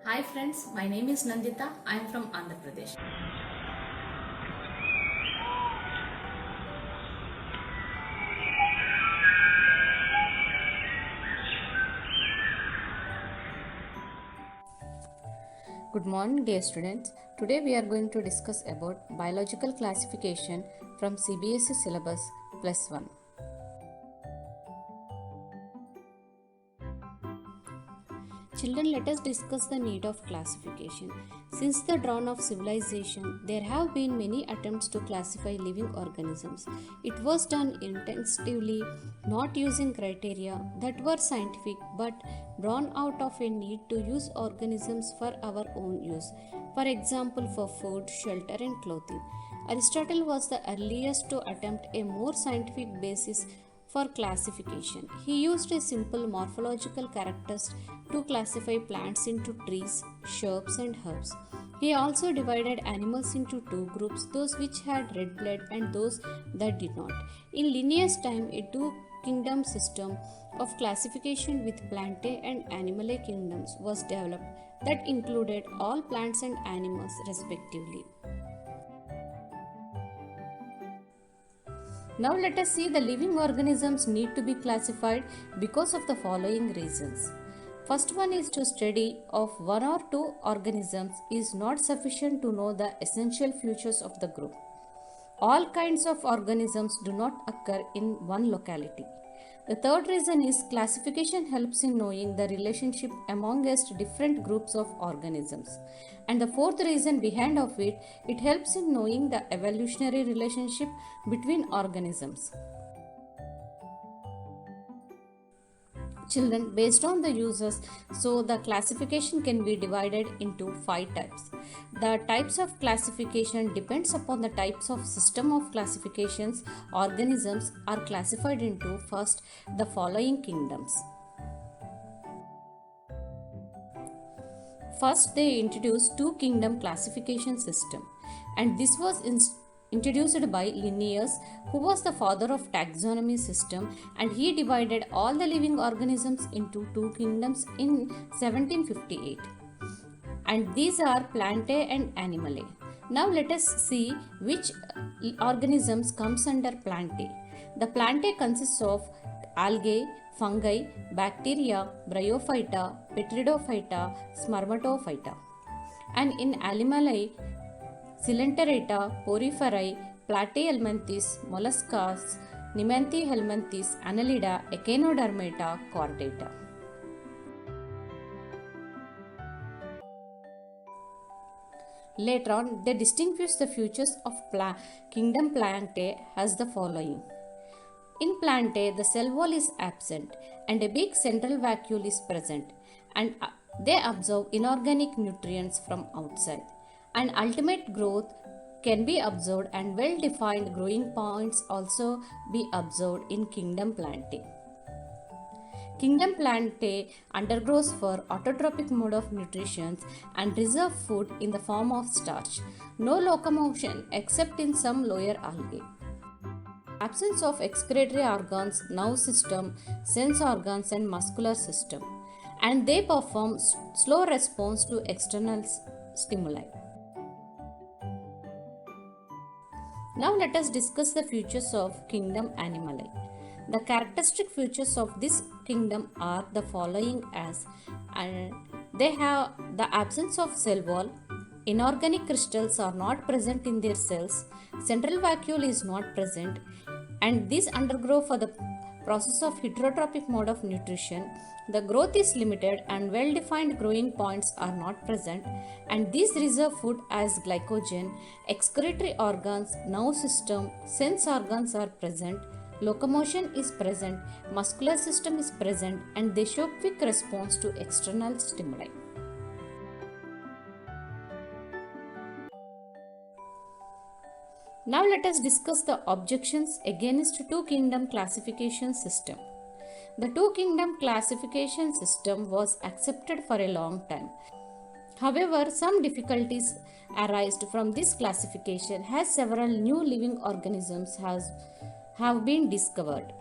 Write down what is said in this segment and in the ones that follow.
Hi friends, my name is Nandita. I am from Andhra Pradesh. Good morning, dear students. Today we are going to discuss about biological classification from CBSE syllabus plus 1. Children, let us discuss the need of classification. Since the dawn of civilization, there have been many attempts to classify living organisms. It was done intensively, not using criteria that were scientific but drawn out of a need to use organisms for our own use. For example, for food, shelter, and clothing. Aristotle was the earliest to attempt a more scientific basis for classification. He used a simple morphological characters to classify plants into trees, shrubs, and herbs. He also divided animals into two groups, those which had red blood and those that did not. In Linnaeus' time, a two kingdom system of classification with Plantae and Animae kingdoms was developed that included all plants and animals respectively. Now let us see the living organisms need to be classified because of the following reasons. First one is to study of one or two organisms is not sufficient to know the essential features of the group. All kinds of organisms do not occur in one locality. The third reason is classification helps in knowing the relationship amongst different groups of organisms. And the fourth reason behind of it helps in knowing the evolutionary relationship between organisms. Children, based on the uses, so the classification can be divided into 5 types. The types of classification depends upon the types of system of classifications organisms are classified into. First, the following kingdoms. First, they introduced two kingdom classification system, and this was introduced by Linnaeus, who was the father of taxonomy system, and he divided all the living organisms into two kingdoms in 1758. And these are Plantae and Animae. Now let us see which organisms comes under Plantae. The Plantae consists of algae, fungi, bacteria, bryophyta, petridophyta, spermatophyta. And in Animae, Coelenterata, Poriferae, Platyhelminthes, Molluscas, Nemanthehelminthes, Annelida, Echinodermata, Chordata. Later on, they distinguish the features of kingdom Plantae as the following. In Plantae, the cell wall is absent and a big central vacuole is present, and they absorb inorganic nutrients from outside. And ultimate growth can be observed, and well-defined growing points also be observed in kingdom Plantae. Kingdom Plantae undergoes for autotrophic mode of nutrition and reserve food in the form of starch. No locomotion except in some lower algae. Absence of excretory organs, nerve system, sense organs and muscular system, and they perform slow response to external stimuli. Now let us discuss the features of kingdom Animae. The characteristic features of this kingdom are the following as they have the absence of cell wall, inorganic crystals are not present in their cells, central vacuole is not present, and these undergo for the process of heterotrophic mode of nutrition. The growth is limited and well-defined growing points are not present, and these reserve food as glycogen. Excretory organs, nerve system, sense organs are present, locomotion is present, muscular system is present, and they show quick response to external stimuli. Now let us discuss the objections against two kingdom classification system. The two kingdom classification system was accepted for a long time. However, some difficulties arise from this classification as several new living organisms have been discovered.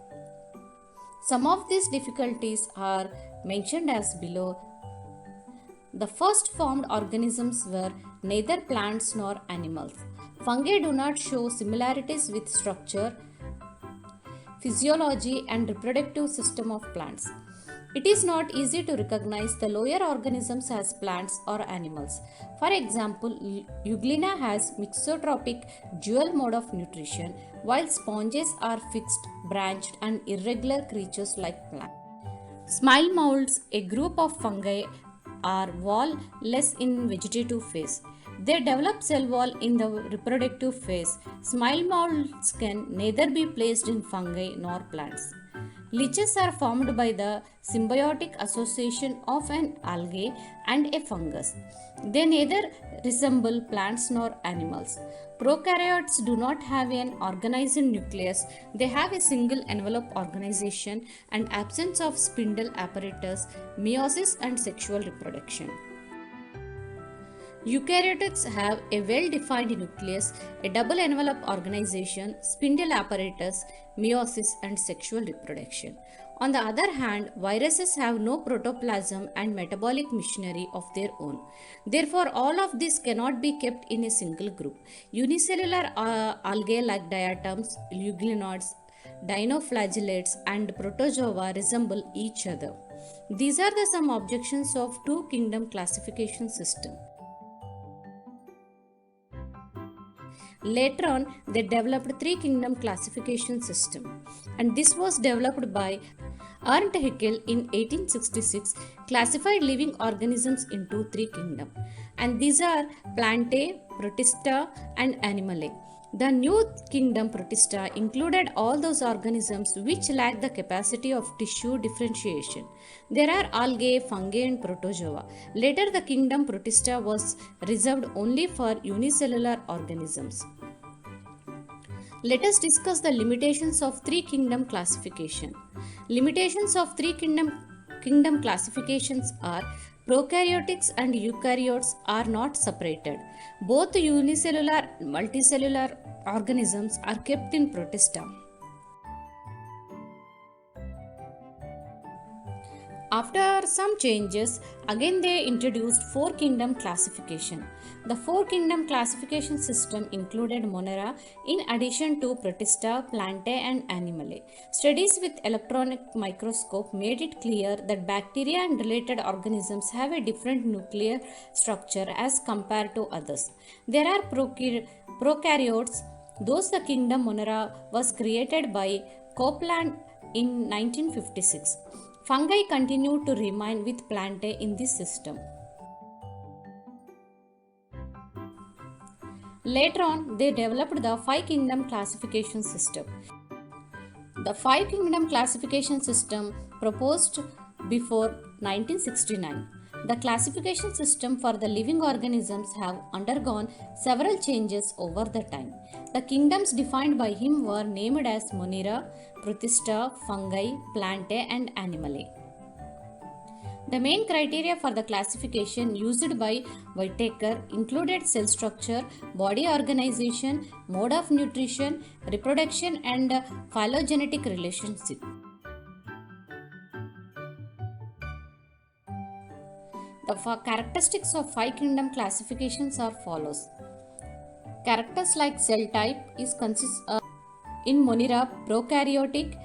Some of these difficulties are mentioned as below. The first formed organisms were neither plants nor animals. Fungi do not show similarities with structure, physiology, and reproductive system of plants. It is not easy to recognize the lower organisms as plants or animals. For example, Euglena has mixotropic dual mode of nutrition, while sponges are fixed, branched, and irregular creatures like plants. Smile molds, a group of fungi, are wall-less in vegetative phase. They develop cell wall in the reproductive phase. Smile molds can neither be placed in fungi nor plants. Leeches are formed by the symbiotic association of an algae and a fungus. They neither resemble plants nor animals. Prokaryotes do not have an organized nucleus. They have a single envelope organization and absence of spindle apparatus, meiosis and sexual reproduction. Eukaryotes have a well-defined nucleus, a double envelope organization, spindle apparatus, meiosis, and sexual reproduction. On the other hand, viruses have no protoplasm and metabolic machinery of their own. Therefore, all of this cannot be kept in a single group. Unicellular algae like diatoms, euglenoids, dinoflagellates, and protozoa resemble each other. These are the some objections of two-kingdom classification system. Later on, they developed three-kingdom classification system, and this was developed by Ernst Haeckel in 1866, classified living organisms into three kingdoms, and these are Plantae, Protista, and Animae. The new kingdom Protista included all those organisms which lack the capacity of tissue differentiation. There are algae, fungi, and protozoa. Later, the kingdom Protista was reserved only for unicellular organisms. Let us discuss the limitations of three kingdom classification. Limitations of three kingdom classifications are prokaryotics and eukaryotes are not separated. Both unicellular and multicellular organisms are kept in Protista. After some changes, again they introduced four kingdom classification. The four kingdom classification system included Monera in addition to Protista, Plantae, and Animae. Studies with electron microscope made it clear that bacteria and related organisms have a different nuclear structure as compared to others. There are prokaryotes. Those the kingdom Monera was created by Copeland in 1956. Fungi continue to remain with Plantae in this system. Later on, they developed the five kingdom classification system. The five kingdom classification system proposed before 1969. The classification system for the living organisms have undergone several changes over the time. The kingdoms defined by him were named as Monera, Protista, Fungi, Plantae, and Animae. The main criteria for the classification used by Whittaker included cell structure, body organization, mode of nutrition, reproduction, and phylogenetic relationship. The characteristics of five kingdom classifications are follows. Characters like cell type is in Monera prokaryotic,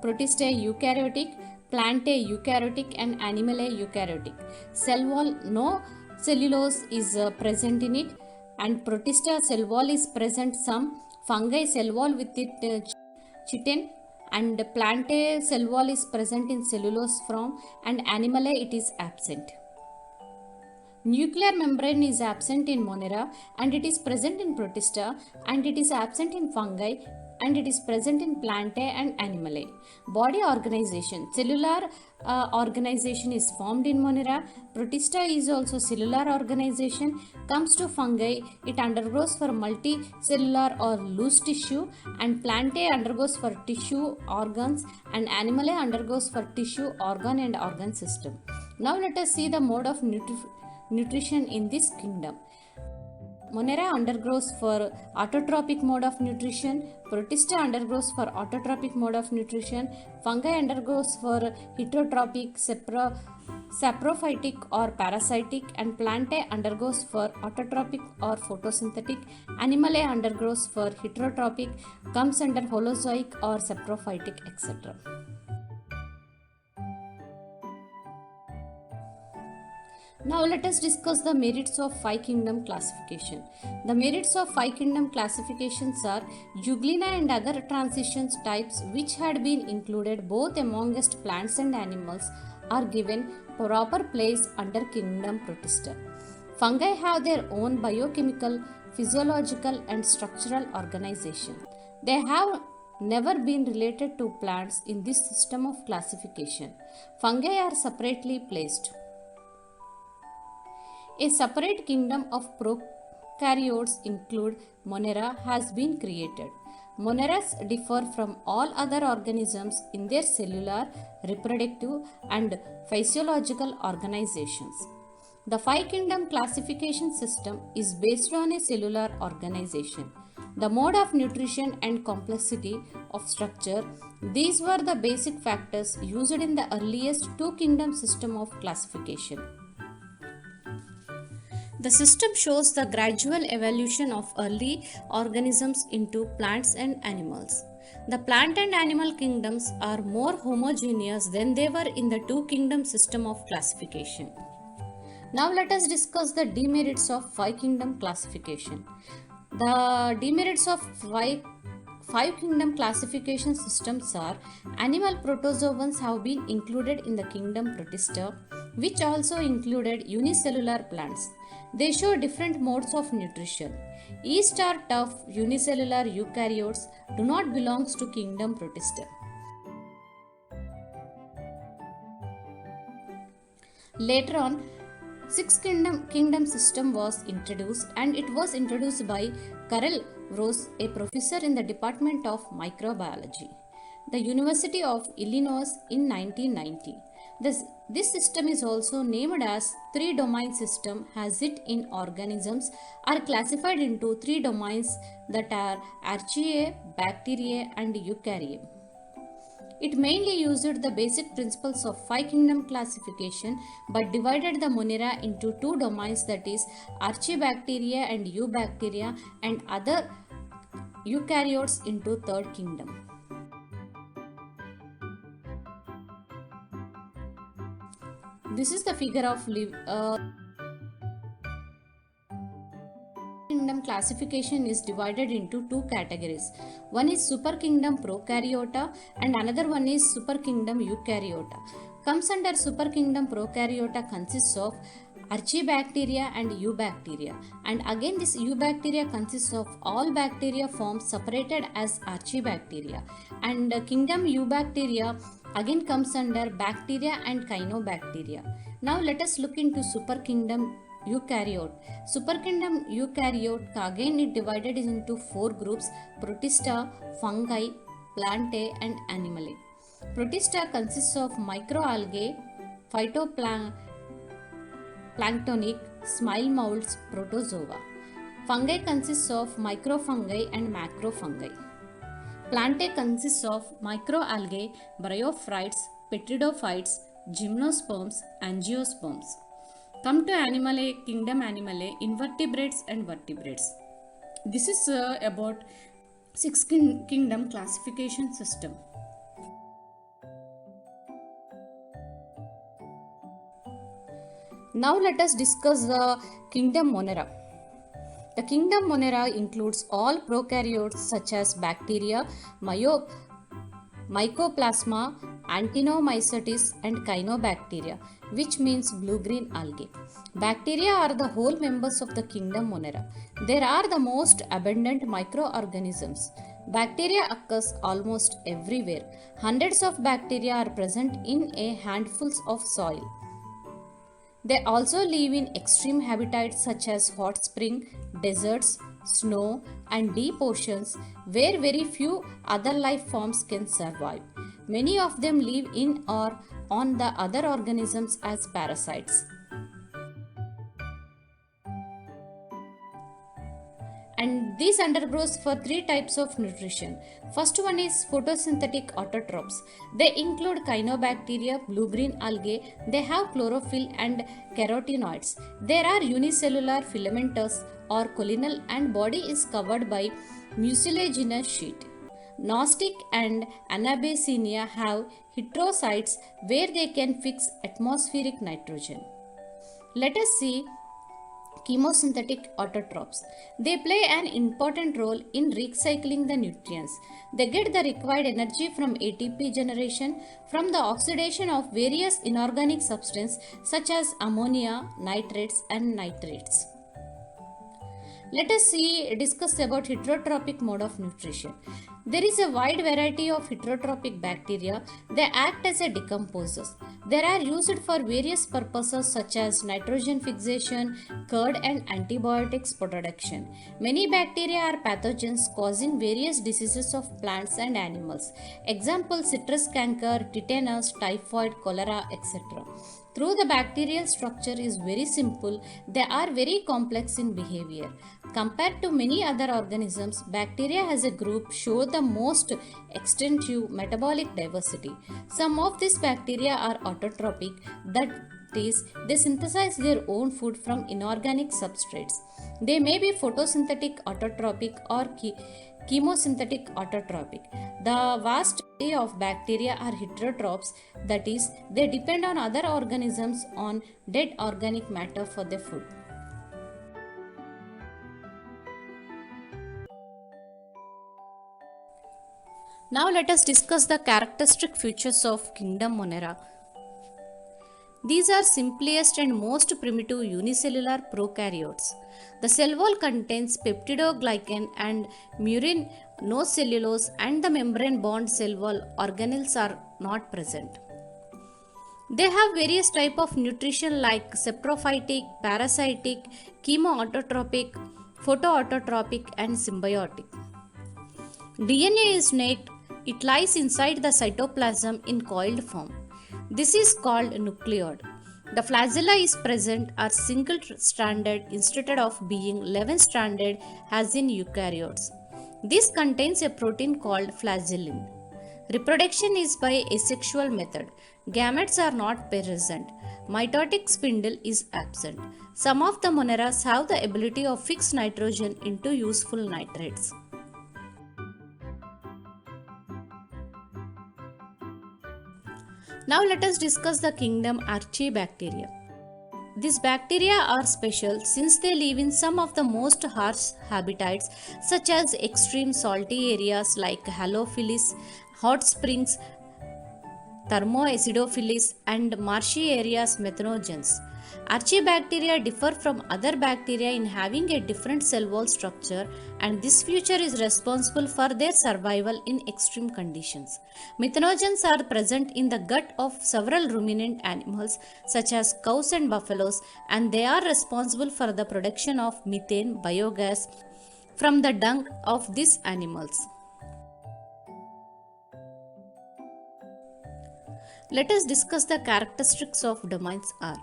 Protista eukaryotic, Plantae eukaryotic, and Animae eukaryotic. Cell wall, no cellulose is present in it, and Protista cell wall is present some. Fungi cell wall with it chitin, and Plantae cell wall is present in cellulose form, and Animae it is absent. Nuclear membrane is absent in Monera, and it is present in Protista, and it is absent in fungi, and it is present in Plantae and Animae. Body organization. Cellular organization is formed in Monera. Protista is also cellular organization. Comes to fungi, it undergoes for multicellular or loose tissue, and Plantae undergoes for tissue organs, and Animae undergoes for tissue, organ, and organ system. Now let us see the mode of nutrition in this kingdom. Monera undergoes for autotrophic mode of nutrition, Protista undergoes for autotrophic mode of nutrition, fungi undergoes for heterotrophic, saprophytic or parasitic, and Plantae undergoes for autotrophic or photosynthetic, Animalae undergoes for heterotrophic, comes under holozoic or saprophytic, etc. Now let us discuss the merits of five kingdom classification. The merits of five kingdom classifications are Euglena and other transitions types which had been included both amongst plants and animals are given proper place under kingdom Protista. Fungi have their own biochemical, physiological and structural organization. They have never been related to plants in this system of classification. Fungi are separately placed. A separate kingdom of prokaryotes include Monera has been created. Moneras differ from all other organisms in their cellular, reproductive and physiological organizations. The five kingdom classification system is based on a cellular organization, the mode of nutrition and complexity of structure. These were the basic factors used in the earliest two kingdom system of classification. The system shows the gradual evolution of early organisms into plants and animals. The plant and animal kingdoms are more homogeneous than they were in the two kingdom system of classification. Now let us discuss the demerits of five kingdom classification. The demerits of five kingdom classification systems are animal protozoans have been included in the kingdom Protista, which also included unicellular plants. They show different modes of nutrition. Yeast are tough unicellular eukaryotes do not belong to kingdom Protista. Later on, sixth kingdom system was introduced, and it was introduced by Karel Rose, a professor in the Department of Microbiology, the University of Illinois in 1990. This system is also named as three-domain system as it in organisms are classified into three domains that are Archaea, Bacteria and Eukarya. It mainly used the basic principles of five kingdom classification but divided the Monera into two domains, that is Archaebacteria and Eubacteria, and other eukaryotes into third kingdom. This is the figure of kingdom classification is divided into two categories. One is super kingdom Prokaryota and another one is super kingdom Eukaryota. Comes under super kingdom Prokaryota consists of Archaebacteria and Eubacteria, and again this Eubacteria consists of all bacteria forms separated as Archaebacteria, and kingdom Eubacteria again comes under bacteria and cyanobacteria. Now let us look into super kingdom Eukaryote. Super kingdom Eukaryote again it divided into four groups: Protista, fungi, plantae and animalae. Protista consists of microalgae, phytoplanktonic, smile molds, protozoa. Fungi consists of microfungi and macrofungi. Plantae consists of microalgae, bryophytes, petridophytes, gymnosperms, angiosperms. Come to Animalae, kingdom Animalae, invertebrates and vertebrates. This is about sixth kingdom classification system. Now let us discuss the kingdom Monera. The kingdom Monera includes all prokaryotes such as bacteria, mycoplasma, actinomycetes and cyanobacteria, which means blue-green algae. Bacteria are the whole members of the kingdom Monera. There are the most abundant microorganisms. Bacteria occurs almost everywhere. Hundreds of bacteria are present in a handfuls of soil. They also live in extreme habitats such as hot spring, deserts, snow and deep oceans where very few other life forms can survive. Many of them live in or on the other organisms as parasites. and this undergoes for three types of nutrition. First one is photosynthetic autotrophs. They include cyanobacteria, blue-green algae. They have chlorophyll and carotenoids. There are unicellular filamentous or collinal, and body is covered by mucilaginous sheet. Nostoc and Anabassinia have heterocytes where they can fix atmospheric nitrogen. Let us see chemosynthetic autotrophs. They play an important role in recycling the nutrients. They get the required energy from ATP generation from the oxidation of various inorganic substances such as ammonia, nitrates and nitrates. Let us discuss about heterotrophic mode of nutrition. There is a wide variety of heterotrophic bacteria. They act as a decomposers. They are used for various purposes such as nitrogen fixation, curd and antibiotics production. Many bacteria are pathogens causing various diseases of plants and animals. Example, citrus canker, tetanus, typhoid, cholera, etc. Though the bacterial structure is very simple, they are very complex in behavior. Compared to many other organisms, bacteria as a group show the most extensive metabolic diversity. Some of these bacteria are autotrophic, that is, they synthesize their own food from inorganic substrates. They may be photosynthetic autotrophic or chemosynthetic autotrophic. The vast array of bacteria are heterotrophs, that is, they depend on other organisms on dead organic matter for their food. Now let us discuss the characteristic features of kingdom Monera. These are simplest and most primitive unicellular prokaryotes. The cell wall contains peptidoglycan and murin, no cellulose, and the membrane bound cell wall organelles are not present. They have various types of nutrition like saprophytic, parasitic, chemoautotrophic, photoautotrophic, and symbiotic. DNA is naked. It lies inside the cytoplasm in coiled form. This is called nucleoid. The flagella is present are single-stranded instead of being 11-stranded as in eukaryotes. This contains a protein called flagellin. Reproduction is by asexual method. Gametes are not present. Mitotic spindle is absent. Some of the moneras have the ability of fix nitrogen into useful nitrates. Now let us discuss the kingdom Archaebacteria. These bacteria are special since they live in some of the most harsh habitats such as extreme salty areas like Halophilus, hot springs, Thermoacidophilus and marshy areas Methanogens. Archaebacteria differ from other bacteria in having a different cell wall structure, and this feature is responsible for their survival in extreme conditions. Methanogens are present in the gut of several ruminant animals such as cows and buffaloes, and they are responsible for the production of methane biogas from the dung of these animals. Let us discuss the characteristics of domains R.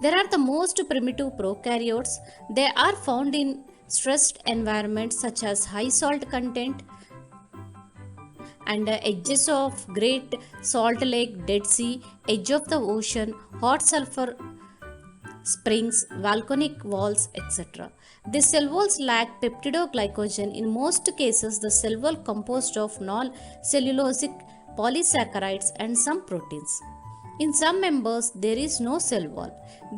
There are the most primitive prokaryotes. They are found in stressed environments such as high salt content and edges of Great Salt Lake, Dead Sea, edge of the ocean, hot sulfur springs, volcanic walls, etc. The cell walls lack peptidoglycogen. In most cases, the cell wall composed of non-cellulosic polysaccharides and some proteins. In some members, there is no cell wall.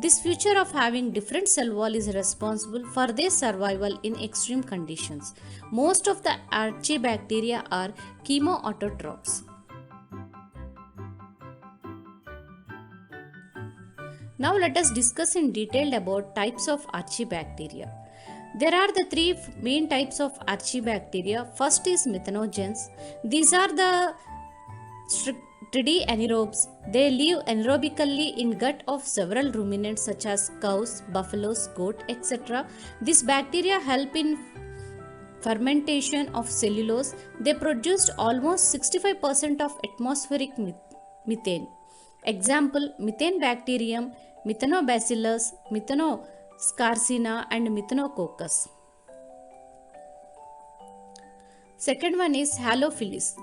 This feature of having different cell wall is responsible for their survival in extreme conditions. Most of the archaebacteria are chemoautotrophs. Now let us discuss in detail about types of archaebacteria. There are the three main types of archaebacteria. First is methanogens. These are the strictly anaerobes. They live anaerobically in gut of several ruminants such as cows, buffaloes, goat, etc. These bacteria help in fermentation of cellulose. They produced almost 65% of atmospheric methane. Example, methane bacterium, Methanobacillus, Methanoscarcina and Methanococcus. Second one is halophilus.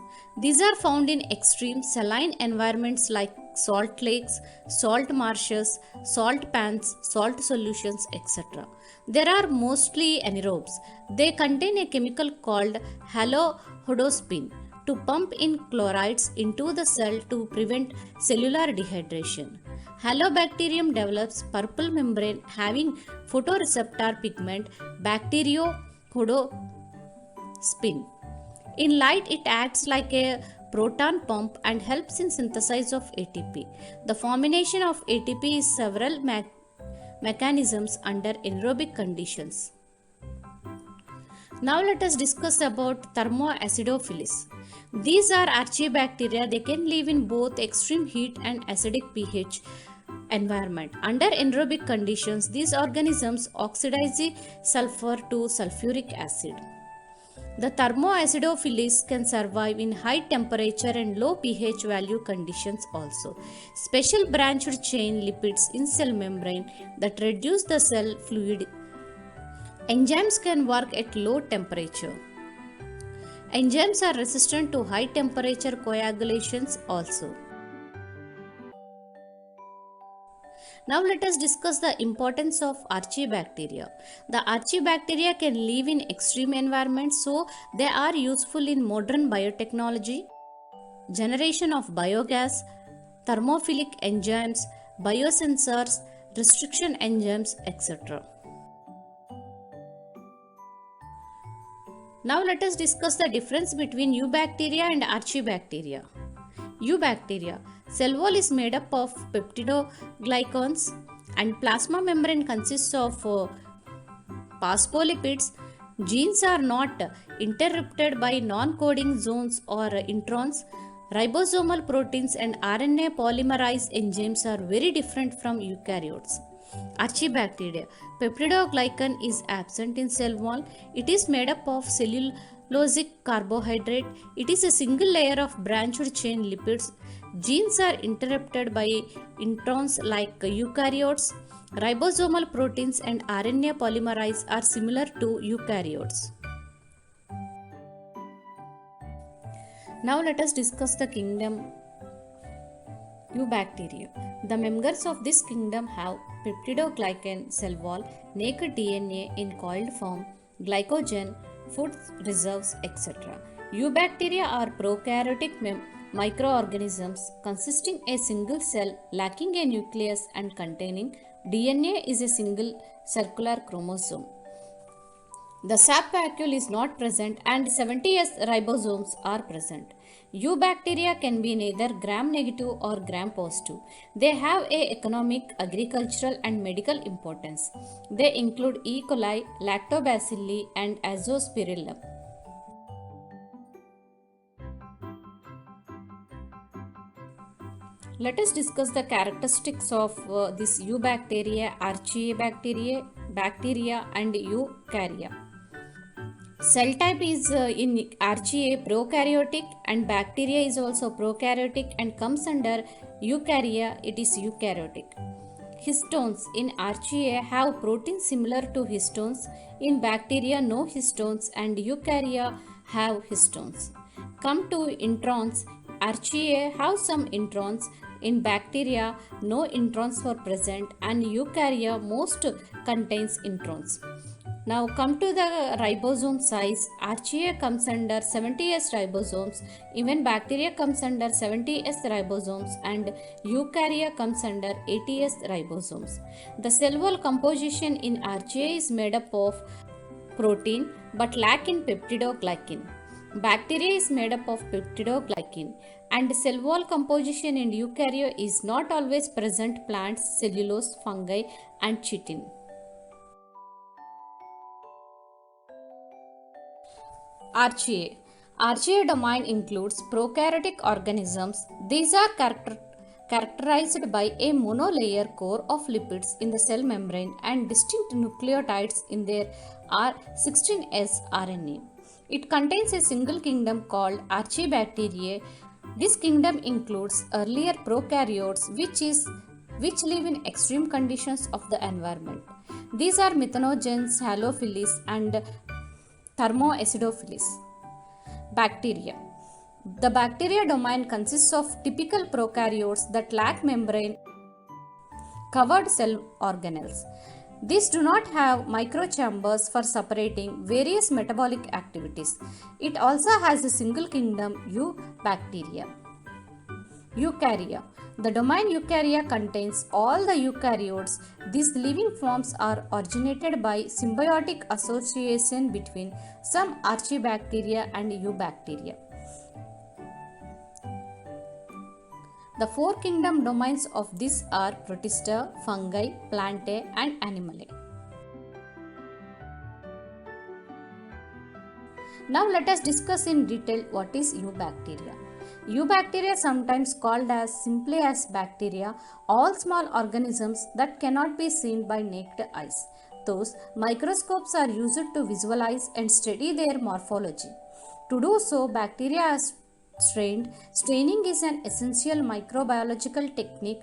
These are found in extreme saline environments like salt lakes, salt marshes, salt pans, salt solutions, etc. They are mostly anaerobes. They contain a chemical called halohodospan to pump in chlorides into the cell to prevent cellular dehydration. Halobacterium develops purple membrane having photoreceptor pigment bacteriohodospan. In light, it acts like a proton pump and helps in synthesis of ATP. The formation of ATP is several mechanisms under anaerobic conditions. Now let us discuss about thermoacidophilus. These are archaeobacteria. They can live in both extreme heat and acidic pH environment. Under anaerobic conditions, these organisms oxidize sulfur to sulfuric acid. The thermoacidophilus can survive in high temperature and low pH value conditions also. Special branched chain lipids in cell membrane that reduce the cell fluid. Enzymes can work at low temperature. Enzymes are resistant to high temperature coagulations also. Now let us discuss the importance of archaeobacteria. The archaeobacteria can live in extreme environments, so they are useful in modern biotechnology, generation of biogas, thermophilic enzymes, biosensors, restriction enzymes, etc. Now let us discuss the difference between eubacteria and archaeobacteria. Eubacteria. Cell wall is made up of peptidoglycans and plasma membrane consists of phospholipids. Genes are not interrupted by non-coding zones or introns. Ribosomal proteins and RNA polymerase enzymes are very different from eukaryotes. Archaeobacteria. Peptidoglycan is absent in cell wall. It is made up of cellulosic carbohydrate. It is a single layer of branched chain lipids. Genes are interrupted by introns like eukaryotes. Ribosomal proteins and RNA polymerase are similar to eukaryotes. Now let us discuss the kingdom Eubacteria. The members of this kingdom have peptidoglycan cell wall, naked DNA in coiled form, glycogen, food reserves, etc. Eubacteria are prokaryotic microorganisms consisting a single cell lacking a nucleus and containing DNA is a single circular chromosome. The sap vacuole is not present and 70S ribosomes are present. Eubacteria can be neither gram-negative or gram-positive. They have a economic, agricultural and medical importance. They include E. coli, lactobacilli and azospirillum. Let us discuss the characteristics of this eubacteria, archaeobacteria, bacteria and eukarya. Cell type is in archaea prokaryotic and bacteria is also prokaryotic and comes under eukarya, it is eukaryotic. Histones in archaea have proteins similar to histones. In bacteria no histones and eukarya have histones. Come to introns. Archaea have some introns. In bacteria no introns were present and eukarya most contains introns. Now come to the ribosome size. Archaea comes under 70S ribosomes, even bacteria comes under 70S ribosomes and eukarya comes under 80S ribosomes. The cell wall composition in archaea is made up of protein but lack in peptidoglycan. Bacteria is made up of peptidoglycan and cell wall composition in eukarya is not always present plants, cellulose, fungi and chitin. Archaea. Archaea domain includes prokaryotic organisms. These are characterized by a monolayer core of lipids in the cell membrane and distinct nucleotides in their R16S RNA. It contains a single kingdom called Archaeobacteriae. This kingdom includes earlier prokaryotes which live in extreme conditions of the environment. These are methanogens, halophilus and thermoacidophilus. Bacteria. The bacteria domain consists of typical prokaryotes that lack membrane covered cell organelles. These do not have microchambers for separating various metabolic activities. It also has a single kingdom Eubacteria. Eukarya. The domain Eukarya contains all the eukaryotes. These living forms are originated by symbiotic association between some archaebacteria and Eubacteria. The four kingdom domains of this are Protista, Fungi, Plantae and Animae. Now let us discuss in detail what is Eubacteria. Eubacteria, sometimes called as simply as bacteria, all small organisms that cannot be seen by naked eyes. Thus, microscopes are used to visualize and study their morphology. To do so, bacteria are strained. Straining is an essential microbiological technique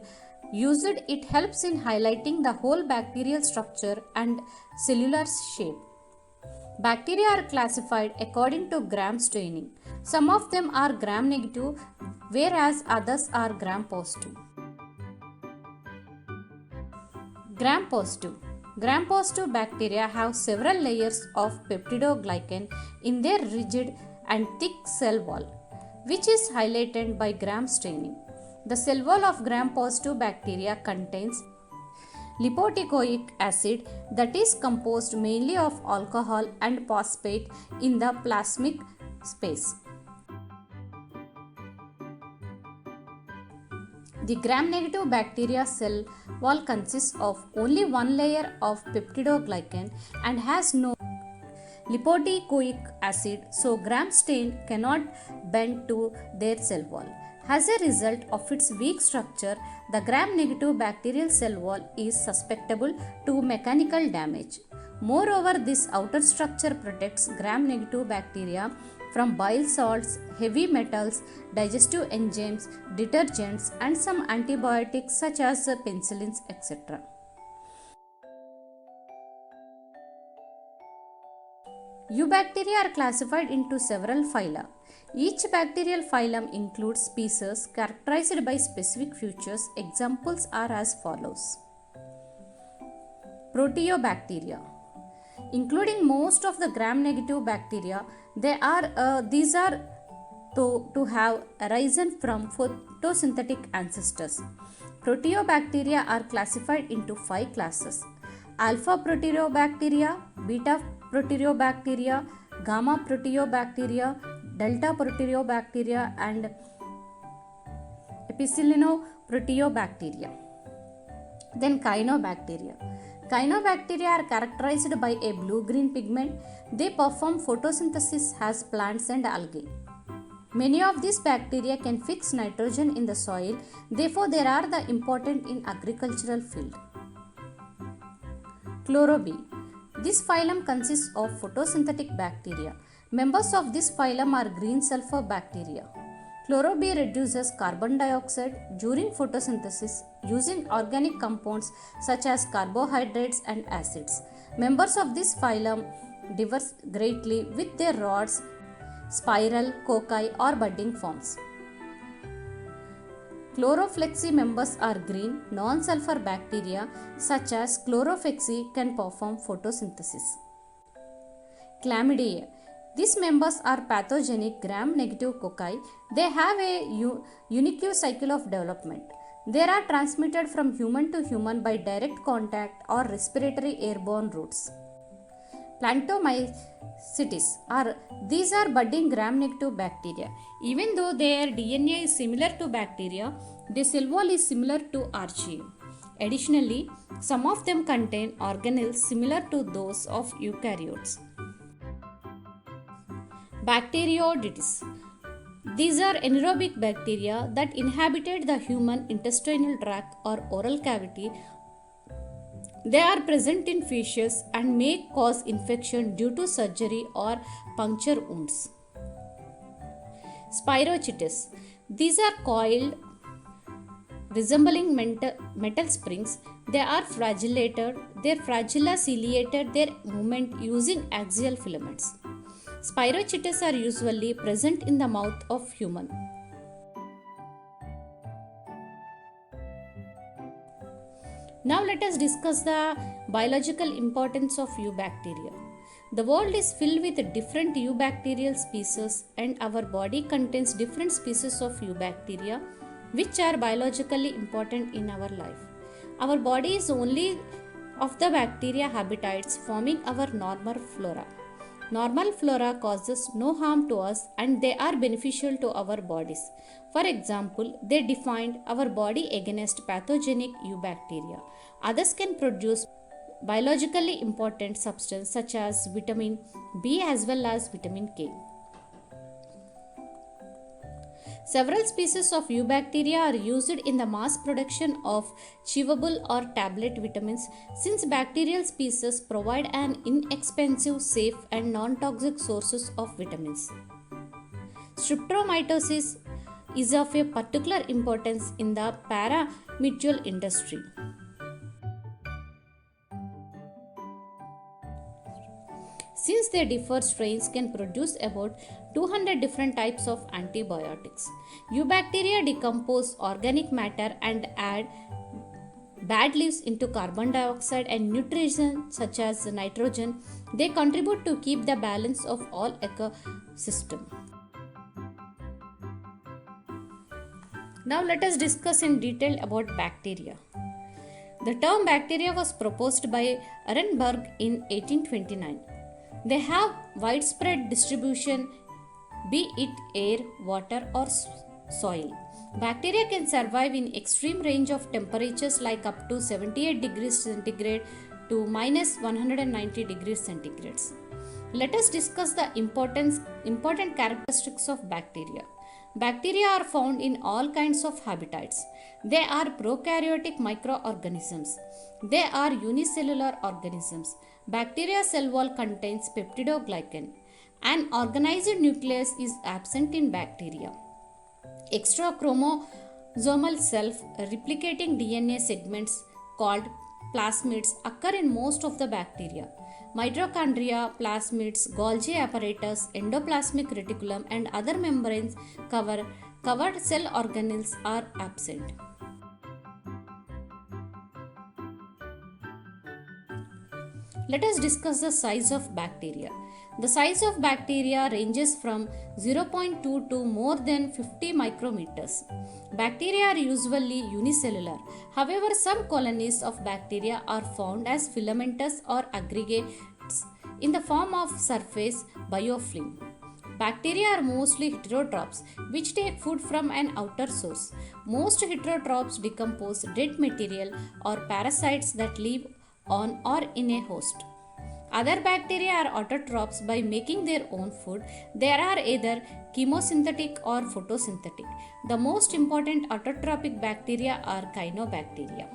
used. It helps in highlighting the whole bacterial structure and cellular shape. Bacteria are classified according to gram staining. Some of them are gram negative, whereas others are gram positive. Gram positive. Gram positive bacteria have several layers of peptidoglycan in their rigid and thick cell wall, which is highlighted by gram staining. The cell wall of gram positive bacteria contains lipoic acid that is composed mainly of alcohol and phosphate in the plasmic space. The gram-negative bacteria cell wall consists of only one layer of peptidoglycan and has no lipoic acid, so gram stain cannot bend to their cell wall. As a result of its weak structure, the gram-negative bacterial cell wall is susceptible to mechanical damage. Moreover, this outer structure protects gram-negative bacteria from bile salts, heavy metals, digestive enzymes, detergents, and some antibiotics such as penicillins, etc. Eubacteria are classified into several phyla. Each bacterial phylum includes species characterized by specific features. Examples are as follows. Proteobacteria. Including most of the gram-negative bacteria, these are to have arisen from photosynthetic ancestors. Proteobacteria are classified into 5 classes: alpha proteobacteria, beta proteobacteria, gamma proteobacteria, delta proteobacteria, and epicillinoproteobacteria. Then cyanobacteria. Cyanobacteria are characterized by a blue-green pigment. They perform photosynthesis as plants and algae. Many of these bacteria can fix nitrogen in the soil, therefore they are important in agricultural field. Chlorobi. This phylum consists of photosynthetic bacteria. Members of this phylum are green sulfur bacteria. Chlorobi reduces carbon dioxide during photosynthesis using organic compounds such as carbohydrates and acids. Members of this phylum differ greatly with their rods, spiral, cocci, or budding forms. Chloroflexi members are green, non-sulfur bacteria such as Chloroflexi can perform photosynthesis. Chlamydia. These members are pathogenic gram-negative cocci. They have a unique cycle of development. They are transmitted from human to human by direct contact or respiratory airborne routes. Plantomycetes these are budding gram-negative bacteria. Even though their DNA is similar to bacteria, their cell wall is similar to archaea. Additionally, some of them contain organelles similar to those of eukaryotes. Bacteroidetes. These are anaerobic bacteria that inhabited the human intestinal tract or oral cavity. They are present in fishes and may cause infection due to surgery or puncture wounds. Spirochetes. These are coiled, resembling metal springs. They are flagellated. Their flagella ciliated their movement using axial filaments. Spirochetes are usually present in the mouth of human. Now let us discuss the biological importance of eubacteria. The world is filled with different eubacterial species and our body contains different species of eubacteria which are biologically important in our life. Our body is only of the bacteria habitats forming our normal flora. Normal flora causes no harm to us and they are beneficial to our bodies. For example, they defend our body against pathogenic eubacteria. Others can produce biologically important substances such as vitamin B as well as vitamin K. Several species of eubacteria are used in the mass production of chewable or tablet vitamins since bacterial species provide an inexpensive, safe and non-toxic sources of vitamins. Streptomycosis is of a particular importance in the paramecial industry. Since they differ, strains can produce about 200 different types of antibiotics. Eubacteria decompose organic matter and add bad leaves into carbon dioxide and nutrition such as nitrogen. They contribute to keep the balance of all ecosystem. Now let us discuss in detail about bacteria. The term bacteria was proposed by Ehrenberg in 1829. They have widespread distribution, be it air, water or soil. Bacteria can survive in extreme range of temperatures like up to 78 degrees centigrade to minus 190 degrees centigrade. Let us discuss the important characteristics of bacteria. Bacteria are found in all kinds of habitats. They are prokaryotic microorganisms. They are unicellular organisms. Bacteria cell wall contains peptidoglycan. An organized nucleus is absent in bacteria. Extrachromosomal self-replicating DNA segments called plasmids occur in most of the bacteria. Mitochondria, plasmids, Golgi apparatus, endoplasmic reticulum and other membranes covered cell organelles are absent. Let us discuss the size of bacteria. The size of bacteria ranges from 0.2 to more than 50 micrometers. Bacteria are usually unicellular. However, some colonies of bacteria are found as filamentous or aggregates in the form of surface biofilm. Bacteria are mostly heterotrophs, which take food from an outer source. Most heterotrophs decompose dead material or parasites that live on or in a host. Other bacteria are autotrophs by making their own food. They are either chemosynthetic or photosynthetic. The most important autotrophic bacteria are cyanobacteria.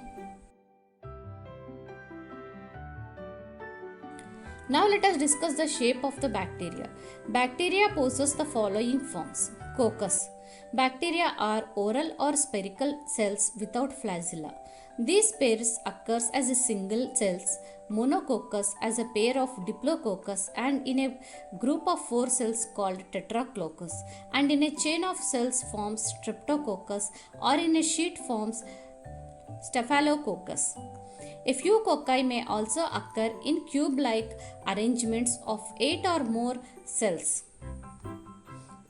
Now let us discuss the shape of the bacteria. Bacteria possess the following forms. Coccus. Bacteria are oral or spherical cells without flagella. These pairs occurs as a single cells, monococcus as a pair of diplococcus and in a group of 4 cells called tetracoccus and in a chain of cells forms streptococcus or in a sheet forms staphylococcus. A few cocci may also occur in cube-like arrangements of 8 or more cells.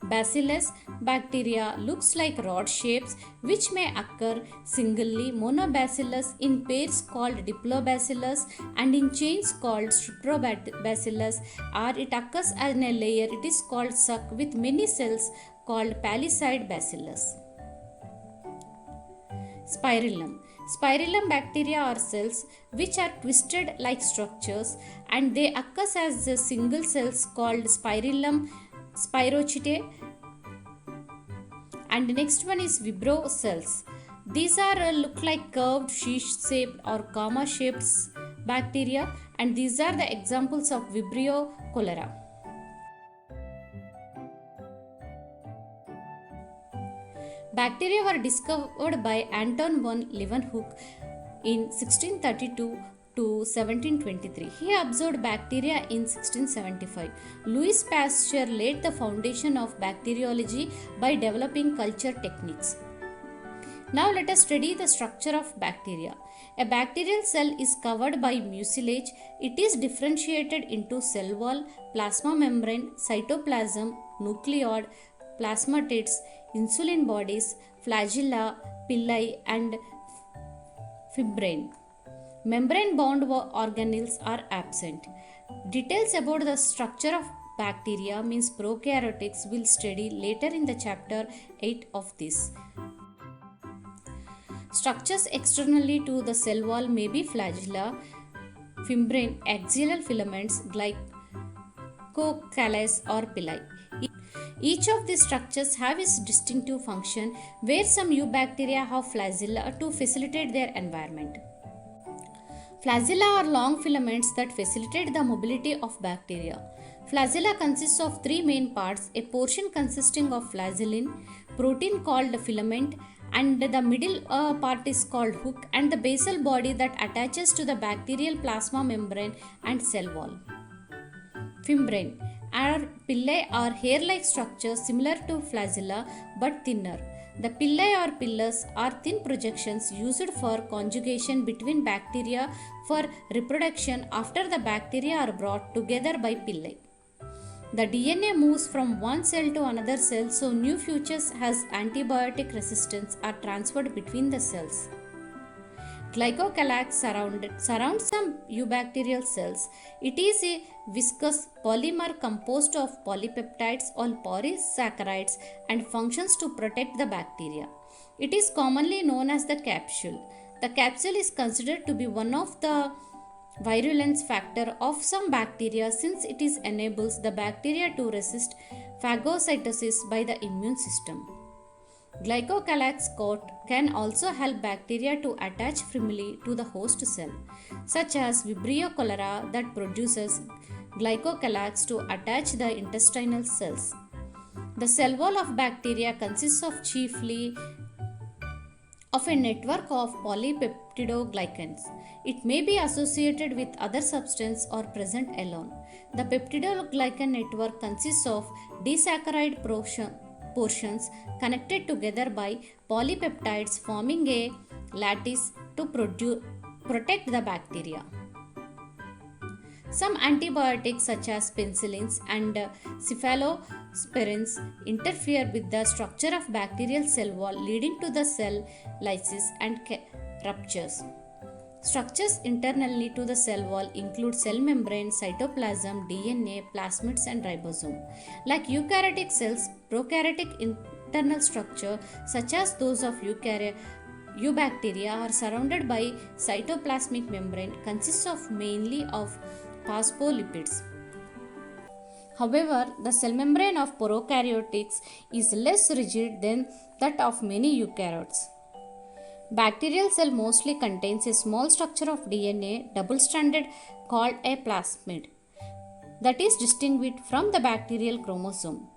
Bacillus bacteria looks like rod shapes which may occur singly, monobacillus in pairs called diplobacillus and in chains called streptobacillus, or it occurs as in a layer, it is called suck with many cells called palisade bacillus. Spirillum. Spirillum bacteria are cells which are twisted like structures and they occur as single cells called spirillum spirochete. And the next one is vibrio cells. These are look like curved sheath-shaped or comma-shaped bacteria and these are the examples of Vibrio cholera. Bacteria were discovered by Anton von Leeuwenhoek in 1632 to 1723. He observed bacteria in 1675. Louis Pasteur laid the foundation of bacteriology by developing culture techniques. Now let us study the structure of bacteria. A bacterial cell is covered by mucilage. It is differentiated into cell wall, plasma membrane, cytoplasm, nucleod, plasmatids, insulin bodies, flagella, pili, and fimbrane. Membrane bound organelles are absent. Details about the structure of bacteria means prokaryotics will study later in the chapter 8 of this. Structures externally to the cell wall may be flagella, fimbrane, axial filaments, glycocalyx or pili. Each of these structures have its distinctive function where some eubacteria have flagella to facilitate their environment. Flagella are long filaments that facilitate the mobility of bacteria. Flagella consists of three main parts: a portion consisting of flagellin, protein called filament, and the middle part is called hook, and the basal body that attaches to the bacterial plasma membrane and cell wall. Fimbrane or pili are hair-like structures similar to flagella but thinner. The pili or pillars are thin projections used for conjugation between bacteria for reproduction after the bacteria are brought together by pili. The DNA moves from one cell to another cell, so new features as antibiotic resistance are transferred between the cells. Glycocalyx surrounds some eubacterial cells. It is a viscous polymer composed of polypeptides or polysaccharides and functions to protect the bacteria. It is commonly known as the capsule. The capsule is considered to be one of the virulence factor of some bacteria since it enables the bacteria to resist phagocytosis by the immune system. Glycocalyx coat can also help bacteria to attach firmly to the host cell, such as Vibrio cholera that produces glycocalyx to attach the intestinal cells. The cell wall of bacteria consists of chiefly of a network of polypeptidoglycans. It may be associated with other substance or present alone. The peptidoglycan network consists of disaccharide portions connected together by polypeptides forming a lattice to protect the bacteria. Some antibiotics such as penicillins and cephalosporins interfere with the structure of bacterial cell wall, leading to the cell lysis and ruptures. Structures internally to the cell wall include cell membrane, cytoplasm, DNA, plasmids and ribosome. Like eukaryotic cells, prokaryotic internal structure such as those of eubacteria are surrounded by cytoplasmic membrane consists of mainly of phospholipids. However, the cell membrane of prokaryotics is less rigid than that of many eukaryotes. Bacterial cell mostly contains a small structure of DNA, double-stranded, called a plasmid, that is distinguished from the bacterial chromosome.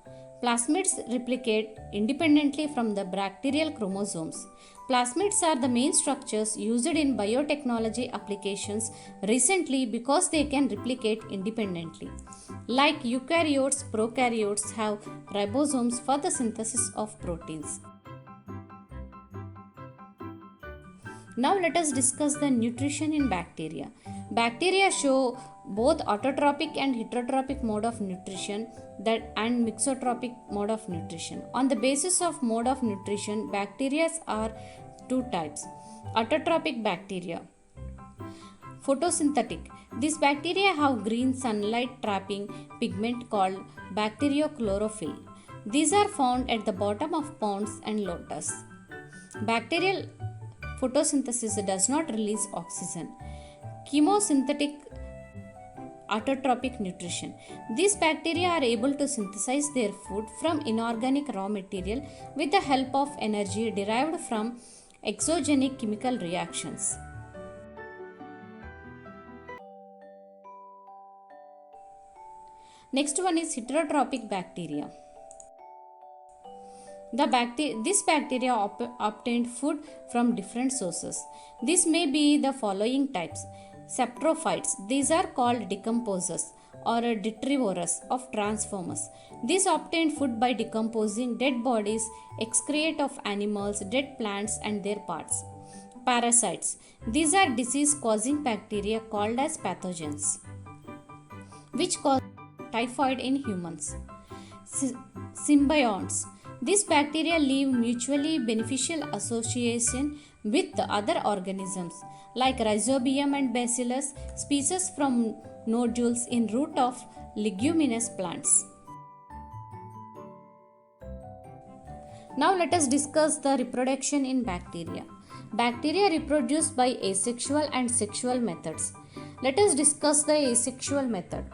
Plasmids replicate independently from the bacterial chromosomes. Plasmids are the main structures used in biotechnology applications recently because they can replicate independently. Like eukaryotes, prokaryotes have ribosomes for the synthesis of proteins. Now let us discuss the nutrition in bacteria. Bacteria show both autotrophic and heterotrophic mode of nutrition and mixotropic mode of nutrition. On the basis of mode of nutrition, bacteria are two types. Autotrophic bacteria. Photosynthetic. These bacteria have green sunlight trapping pigment called bacteriochlorophyll. These are found at the bottom of ponds and lotus. Bacterial photosynthesis does not release oxygen. Chemosynthetic autotrophic nutrition. These bacteria are able to synthesize their food from inorganic raw material with the help of energy derived from exogenic chemical reactions. Next one is heterotrophic bacteria. This bacteria obtained food from different sources. This may be the following types: Saprophytes. These are called decomposers or detrivorous of transformers. These obtain food by decomposing dead bodies, excrete of animals, dead plants, and their parts. Parasites. These are disease causing bacteria called as pathogens, which cause typhoid in humans. Symbionts. These bacteria live mutually beneficial association with the other organisms like Rhizobium and Bacillus species from nodules in root of leguminous plants. Now let us discuss the reproduction in bacteria. Bacteria reproduce by asexual and sexual methods. Let us discuss the asexual method.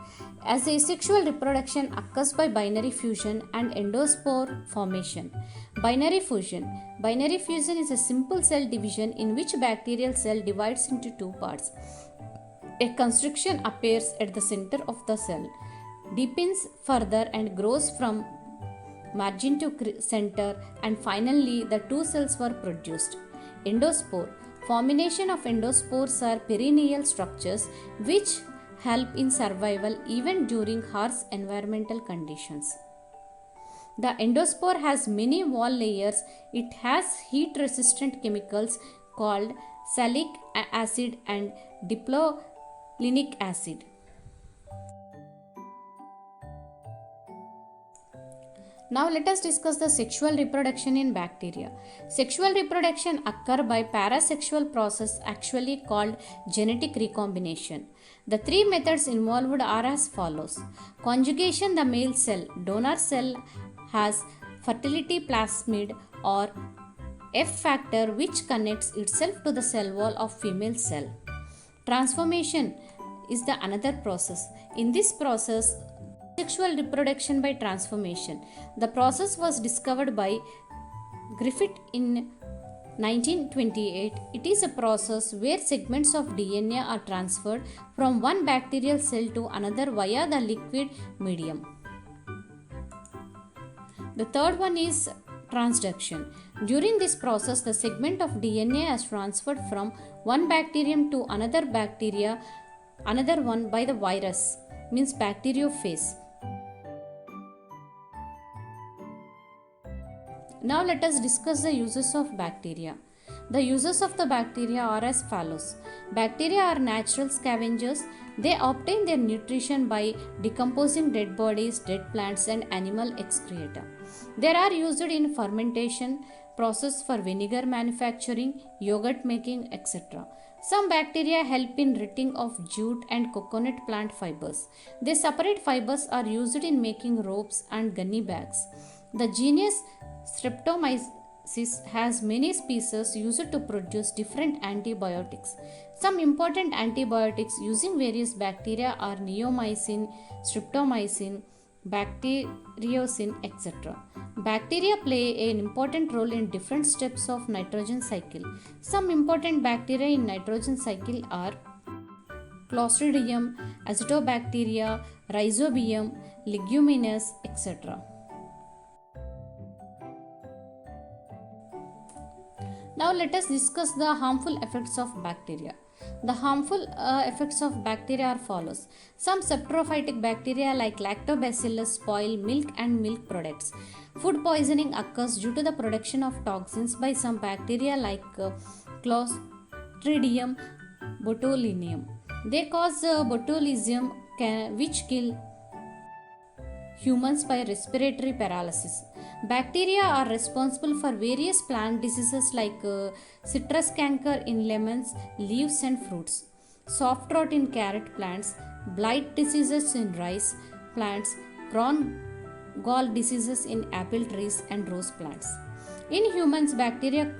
As asexual reproduction occurs by binary fusion and endospore formation. Binary fusion. Binary fusion is a simple cell division in which bacterial cell divides into two parts. A constriction appears at the center of the cell, deepens further and grows from margin to center, and finally the two cells were produced. Endospore. Formation of endospores are perennial structures which help in survival even during harsh environmental conditions. The endospore has many wall layers. It has heat resistant chemicals called salicylic acid and diplolenic acid. Now let us discuss the sexual reproduction in bacteria. Sexual reproduction occur by parasexual process actually called genetic recombination. The three methods involved are as follows. Conjugation. The male cell, donor cell, has fertility plasmid or F factor which connects itself to the cell wall of female cell. Transformation is the another process. In this process, sexual reproduction by transformation. The process was discovered by Griffith in 1928. It is a process where segments of DNA are transferred from one bacterial cell to another via the liquid medium. The third one is transduction. During this process, the segment of DNA is transferred from one bacterium to another bacteria, another one by the virus, means bacteriophage. Now let us discuss the uses of bacteria. The uses of the bacteria are as follows. Bacteria are natural scavengers. They obtain their nutrition by decomposing dead bodies, dead plants and animal excreta. They are used in fermentation process for vinegar manufacturing, yogurt making, etc. Some bacteria help in ridding of jute and coconut plant fibers. Their separate fibers are used in making ropes and gunny bags. The genus Streptomyces has many species used to produce different antibiotics. Some important antibiotics using various bacteria are neomycin, streptomycin, bacteriocin, etc. Bacteria play an important role in different steps of nitrogen cycle. Some important bacteria in nitrogen cycle are Clostridium, Azotobacteria, Rhizobium, Leguminous, etc. Now let us discuss the harmful effects of bacteria. The harmful effects of bacteria are follows. Some saprophytic bacteria like lactobacillus spoil milk and milk products. Food poisoning occurs due to the production of toxins by some bacteria like Clostridium botulinum. They cause botulism which kill humans by respiratory paralysis. Bacteria are responsible for various plant diseases like citrus canker in lemons, leaves and fruits, soft rot in carrot plants, blight diseases in rice plants, brown gall diseases in apple trees and rose plants. In humans, bacteria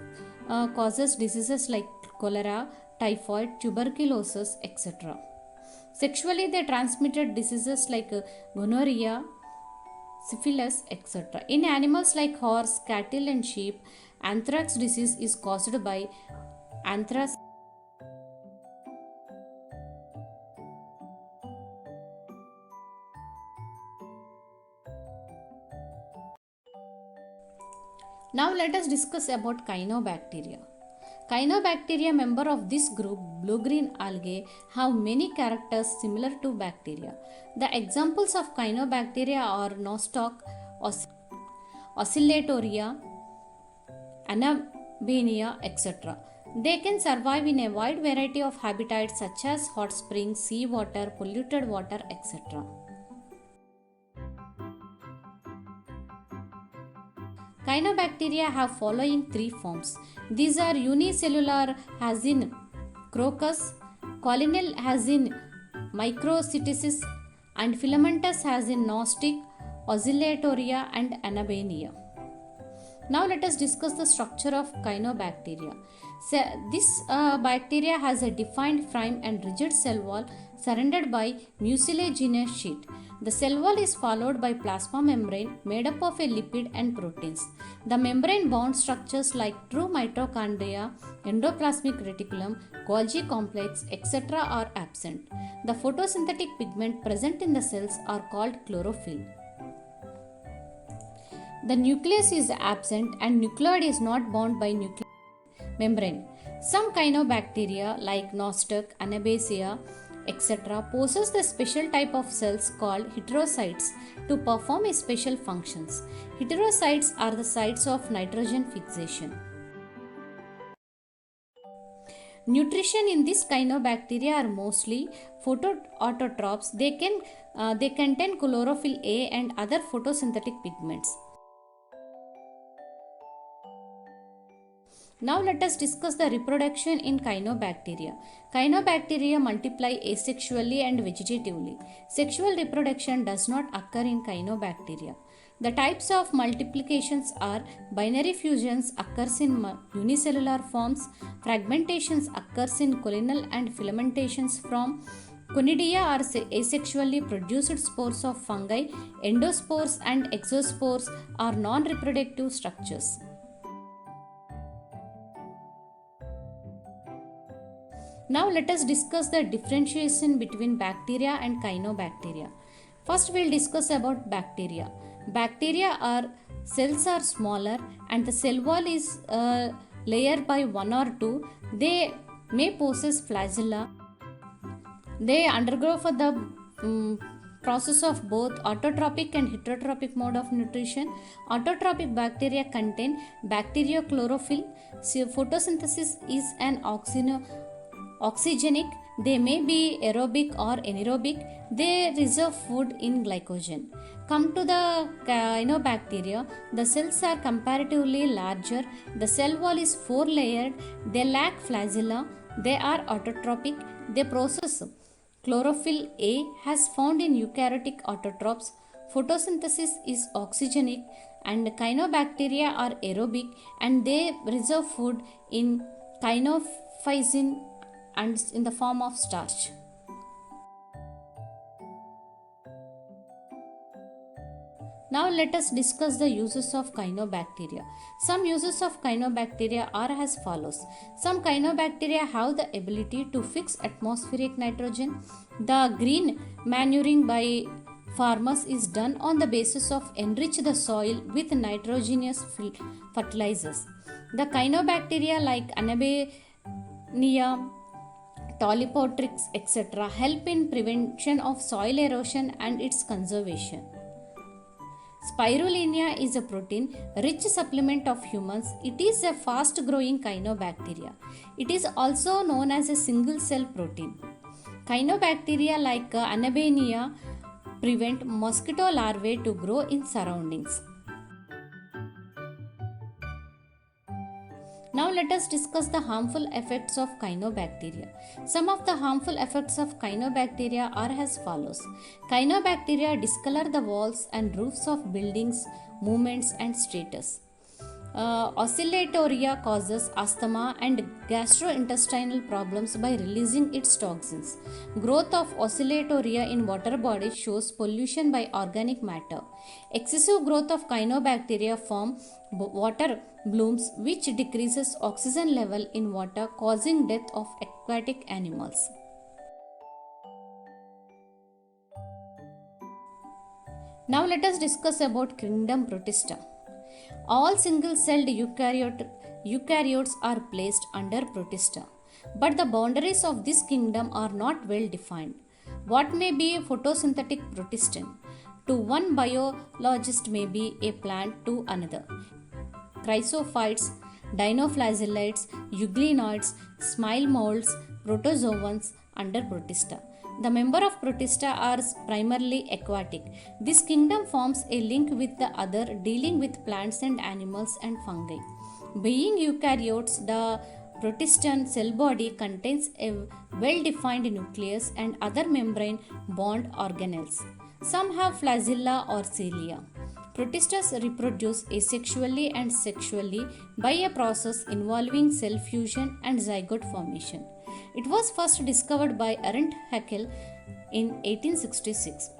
causes diseases like cholera, typhoid, tuberculosis, etc. Sexually, they transmitted diseases like gonorrhea, syphilis, etc. In animals like horse, cattle and sheep, anthrax disease is caused by anthrax. Now let us discuss about cyanobacteria. Cyanobacteria, member of this group, blue-green algae, have many characters similar to bacteria. The examples of cyanobacteria are nostoc, oscillatoria, Anabenia, etc. They can survive in a wide variety of habitats such as hot springs, sea water, polluted water, etc. Cyanobacteria have following three forms. These are unicellular has in crocus, colonial has in microcytisis, and filamentous has in Nostoc, oscillatoria, and Anabenia. Now let us discuss the structure of cyanobacteria. This bacteria has a defined frame and rigid cell wall surrounded by mucilaginous sheet. The cell wall is followed by plasma membrane made up of a lipid and proteins. The membrane bound structures like true mitochondria, endoplasmic reticulum, Golgi complex, etc. are absent. The photosynthetic pigment present in the cells are called chlorophyll. The nucleus is absent and nucleoid is not bound by nuclear membrane. Some cyanobacteria like Nostoc, Anabasia, etc. possess the special type of cells called heterocytes to perform a special functions. Heterocytes are the sites of nitrogen fixation. Nutrition in this cyanobacteria are mostly photoautotrophs. They contain chlorophyll A and other photosynthetic pigments. Now let us discuss the reproduction in cyanobacteria. Cyanobacteria multiply asexually and vegetatively. Sexual reproduction does not occur in cyanobacteria. The types of multiplications are binary fusions occurs in unicellular forms, fragmentations occurs in colonial, and filamentations from conidia are asexually produced spores of fungi. Endospores and exospores are non-reproductive structures. Now let us discuss the differentiation between bacteria and cyanobacteria. First we will discuss about bacteria. Bacteria are cells are smaller and the cell wall is layered by one or two. They may possess flagella. They undergo for the process of both autotrophic and heterotrophic mode of nutrition. Autotrophic bacteria contain bacteriochlorophyll. So photosynthesis is an oxygenic. They may be aerobic or anaerobic. They reserve food in glycogen. Come to the cyanobacteria. The cells are comparatively larger. The cell wall is 4-layered. They lack flagella. They are autotrophic. They process chlorophyll A has found in eukaryotic autotrophs. Photosynthesis is oxygenic and cyanobacteria are aerobic and they reserve food in cyanophysin and in the form of starch. Now let us discuss the uses of cyanobacteria. Some uses of cyanobacteria are as follows. Some cyanobacteria have the ability to fix atmospheric nitrogen. The green manuring by farmers is done on the basis of enrich the soil with nitrogenous fertilizers. The cyanobacteria like Anabenia, Tolipotrix, etc. help in prevention of soil erosion and its conservation. Spirulina is a protein rich supplement of humans. It is a fast growing cyanobacteria. It is also known as a single cell protein. Cyanobacteria like Anabenia prevent mosquito larvae to grow in surroundings. Now let us discuss the harmful effects of cyanobacteria. Some of the harmful effects of cyanobacteria are as follows. Cyanobacteria discolor the walls and roofs of buildings, movements and status. Oscillatoria causes asthma and gastrointestinal problems by releasing its toxins. Growth of oscillatoria in water bodies shows pollution by organic matter. Excessive growth of cyanobacteria form water blooms which decreases oxygen level in water causing death of aquatic animals. Now let us discuss about kingdom Protista. All single-celled eukaryotes are placed under Protista. But the boundaries of this kingdom are not well defined. What may be a photosynthetic protist? To one biologist may be a plant to another. Chrysophytes, dinoflagellates, euglenoids, smile molds, protozoans under Protista. The member of Protista are primarily aquatic. This kingdom forms a link with the other, dealing with plants and animals and fungi. Being eukaryotes, the Protistan cell body contains a well-defined nucleus and other membrane bond organelles. Some have flagella or cilia. Protistas reproduce asexually and sexually by a process involving cell fusion and zygote formation. It was first discovered by Arndt Haeckel in 1866.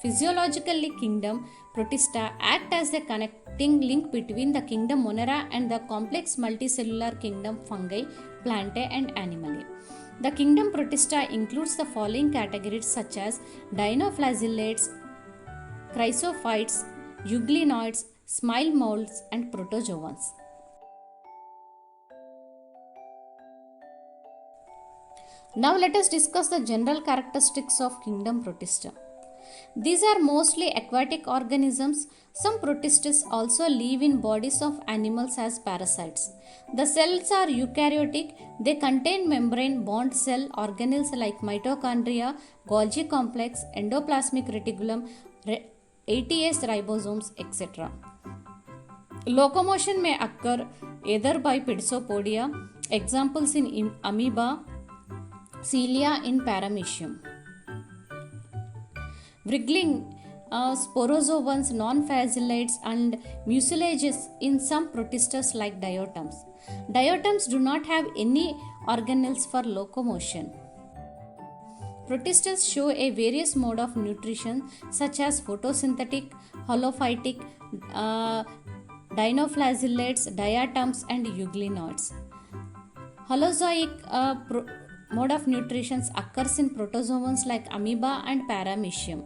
Physiologically, kingdom Protista act as the connecting link between the kingdom Monera and the complex multicellular kingdom Fungi, Plantae and Animae. The kingdom Protista includes the following categories such as dinoflagellates, chrysophytes, euglenoids, smile molds and protozoans. Now let us discuss the general characteristics of kingdom Protista. These are mostly aquatic organisms. Some protists also live in bodies of animals as parasites. The cells are eukaryotic. They contain membrane bond cell organelles like mitochondria, Golgi complex, endoplasmic reticulum, ATS ribosomes, etc. Locomotion may occur either by Pidisopodia, examples in amoeba, cilia in paramecium. Wriggling sporozoans, non-flagellates and mucilages in some protists like diatoms. Diatoms do not have any organelles for locomotion. Protists show a various mode of nutrition such as photosynthetic, holophytic, dinoflagellates, diatoms and euglenoids. Holozoic mode of nutrition occurs in protozoans like amoeba and paramecium.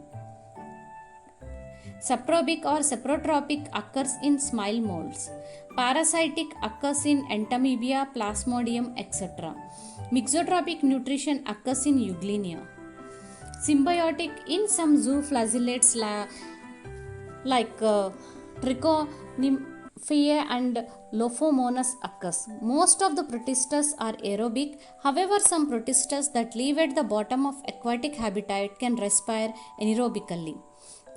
Saprobic or saprotropic occurs in smile molds. Parasitic occurs in Entomibia, Plasmodium, etc. Mixotropic nutrition occurs in Euglenia. Symbiotic in some zooflagellates like Trichonymphae and Lophomonas occurs. Most of the protistas are aerobic. However, some protistas that live at the bottom of aquatic habitat can respire anaerobically.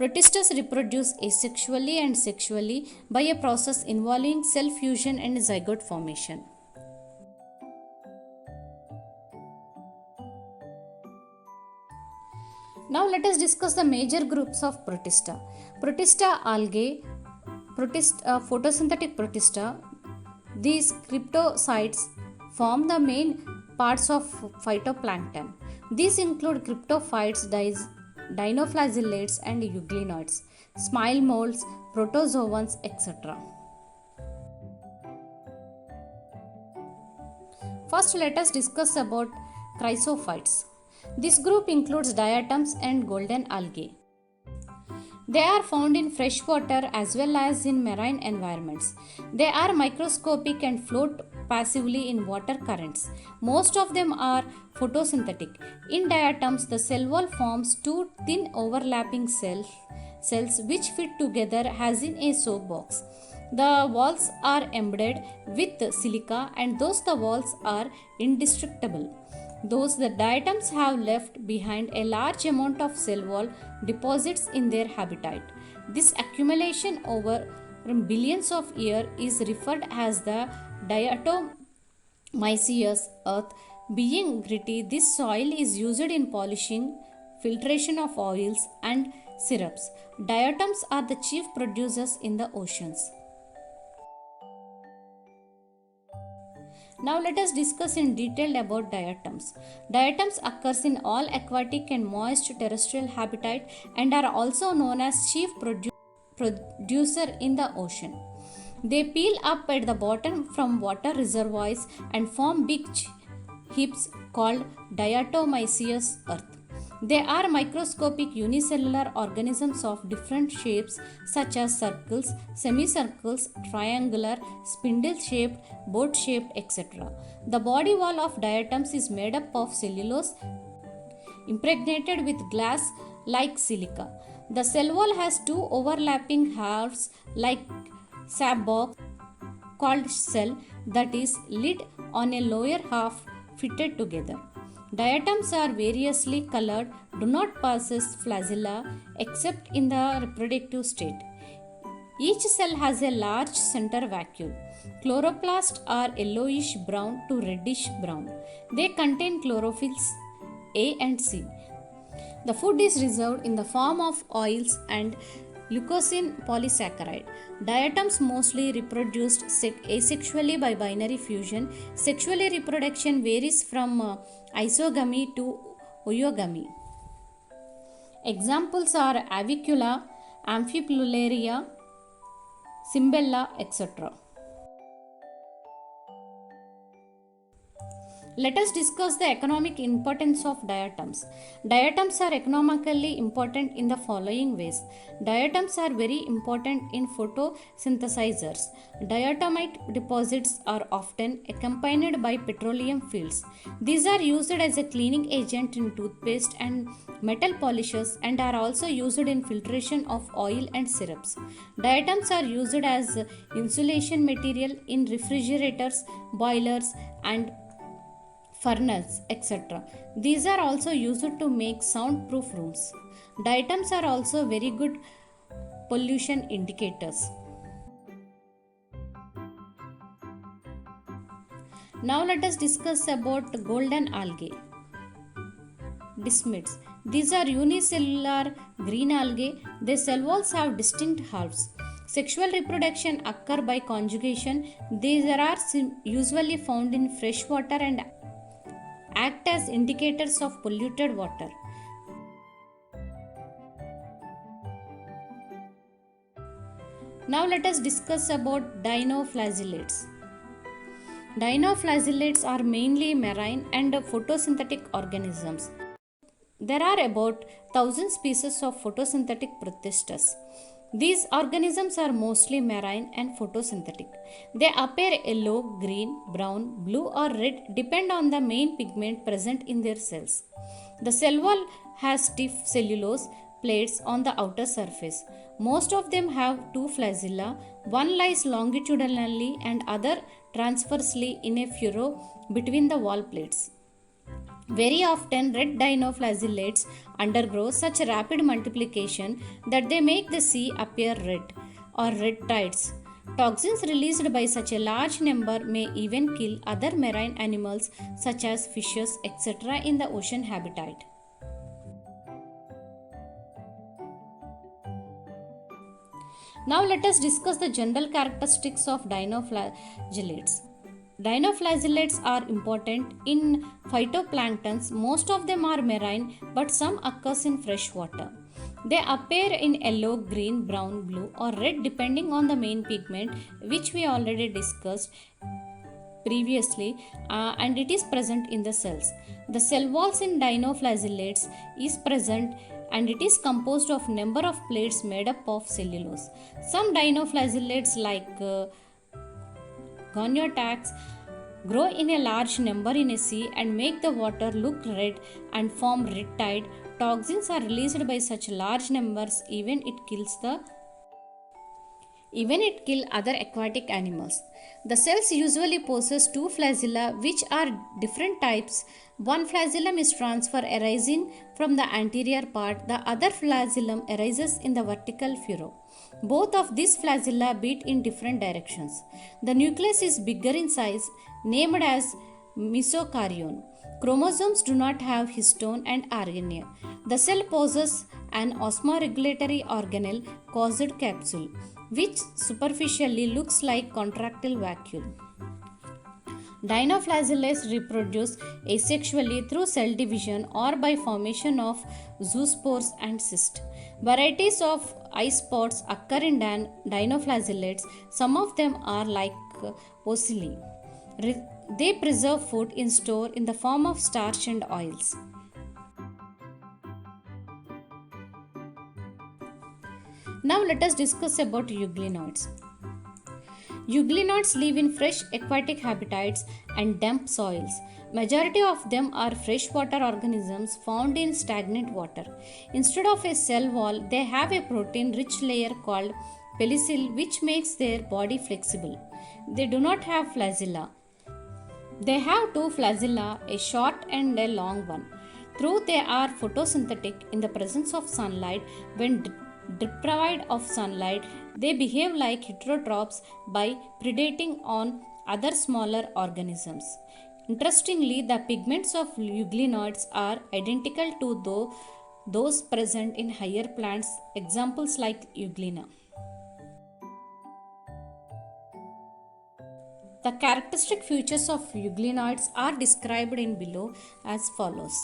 Protistas reproduce asexually and sexually by a process involving cell fusion and zygote formation. Now let us discuss the major groups of Protista. Protista algae, photosynthetic Protista. These cryptocytes form the main parts of phytoplankton. These include cryptophytes, dinoflagellates and euglenoids, smile molds, protozoans, etc. First, let us discuss about chrysophytes. This group includes diatoms and golden algae. They are found in fresh water as well as in marine environments. They are microscopic and float passively in water currents. Most of them are photosynthetic. In diatoms, the cell wall forms two thin overlapping cells which fit together as in a soap box. The walls are embedded with silica and thus the walls are indestructible. Thus, the diatoms have left behind a large amount of cell wall deposits in their habitat. This accumulation over billions of years is referred as the diatomyceous earth. Being gritty, this soil is used in polishing, filtration of oils and syrups. Diatoms are the chief producers in the oceans. Now let us discuss in detail about diatoms. Diatoms occurs in all aquatic and moist terrestrial habitat and are also known as chief producer in the ocean. They peel up at the bottom from water reservoirs and form big heaps called diatomyceous earth. They are microscopic unicellular organisms of different shapes such as circles, semicircles, triangular, spindle-shaped, boat-shaped, etc. The body wall of diatoms is made up of cellulose impregnated with glass like silica. The cell wall has two overlapping halves like sap box called cell, that is lid on a lower half fitted together. Diatoms are variously colored, do not possess flagella except in the reproductive state. Each cell has a large center vacuole. Chloroplasts are yellowish brown to reddish brown. They contain chlorophylls A and C. The food is reserved in the form of oils and leucocene polysaccharide. Diatoms mostly reproduced asexually by binary fusion. Sexually reproduction varies from isogamy to oogamy. Examples are Avicula, Amphiplularia, Cimbella, etc. Let us discuss the economic importance of diatoms. Diatoms are economically important in the following ways. Diatoms are very important in photosynthesizers. Diatomite deposits are often accompanied by petroleum fields. These are used as a cleaning agent in toothpaste and metal polishes and are also used in filtration of oil and syrups. Diatoms are used as insulation material in refrigerators, boilers, and furnace, etc. These are also used to make soundproof rooms. Diatoms are also very good pollution indicators. Now let us discuss about golden algae. Desmids. These are unicellular green algae. Their cell walls have distinct halves. Sexual reproduction occur by conjugation. These are usually found in fresh water and act as indicators of polluted water. Now let us discuss about dinoflagellates. Dinoflagellates are mainly marine and photosynthetic organisms. There are about 1,000 species of photosynthetic protisters. These organisms are mostly marine and photosynthetic. They appear yellow, green, brown, blue or red depend on the main pigment present in their cells. The cell wall has stiff cellulose plates on the outer surface. Most of them have two flagella. One lies longitudinally and other transversely in a furrow between the wall plates. Very often, red dinoflagellates undergo such rapid multiplication that they make the sea appear red or red tides. Toxins released by such a large number may even kill other marine animals such as fishes, etc. in the ocean habitat. Now let us discuss the general characteristics of dinoflagellates. Dinoflagellates are important in phytoplanktons. Most of them are marine, but some occurs in fresh water. They appear in yellow, green, brown, blue or red depending on the main pigment, which we already discussed previously, and it is present in the cells. The cell walls in dinoflagellates is present and it is composed of number of plates made up of cellulose. Some dinoflagellates like Goniotax grow in a large number in a sea and make the water look red and form red tide. Toxins are released by such large numbers even it kill other aquatic animals. The cells usually possess two flagella which are different types. One flagellum is transfer arising from the anterior part. The other flagellum arises in the vertical furrow. Both of these flagella beat in different directions. The nucleus is bigger in size, named as mesokaryon. Chromosomes do not have histone and RNA. The cell possesses an osmoregulatory organelle called capsule, which superficially looks like contractile vacuole. Dinoflagellates reproduce asexually through cell division or by formation of zoospores and cysts. Varieties of eye spots occur in dinoflagellates. Some of them are like ocilli. They preserve food in store in the form of starch and oils. Now let us discuss about euglenoids. Euglenoids live in fresh aquatic habitats and damp soils. Majority of them are freshwater organisms found in stagnant water. Instead of a cell wall, they have a protein-rich layer called pellicule which makes their body flexible. They do not have flagella. They have two flagella, a short and a long one. Though they are photosynthetic in the presence of sunlight, when deprived of sunlight, they behave like heterotrophs by predating on other smaller organisms. Interestingly, the pigments of euglenoids are identical to those present in higher plants, examples like euglena. The characteristic features of euglenoids are described in below as follows.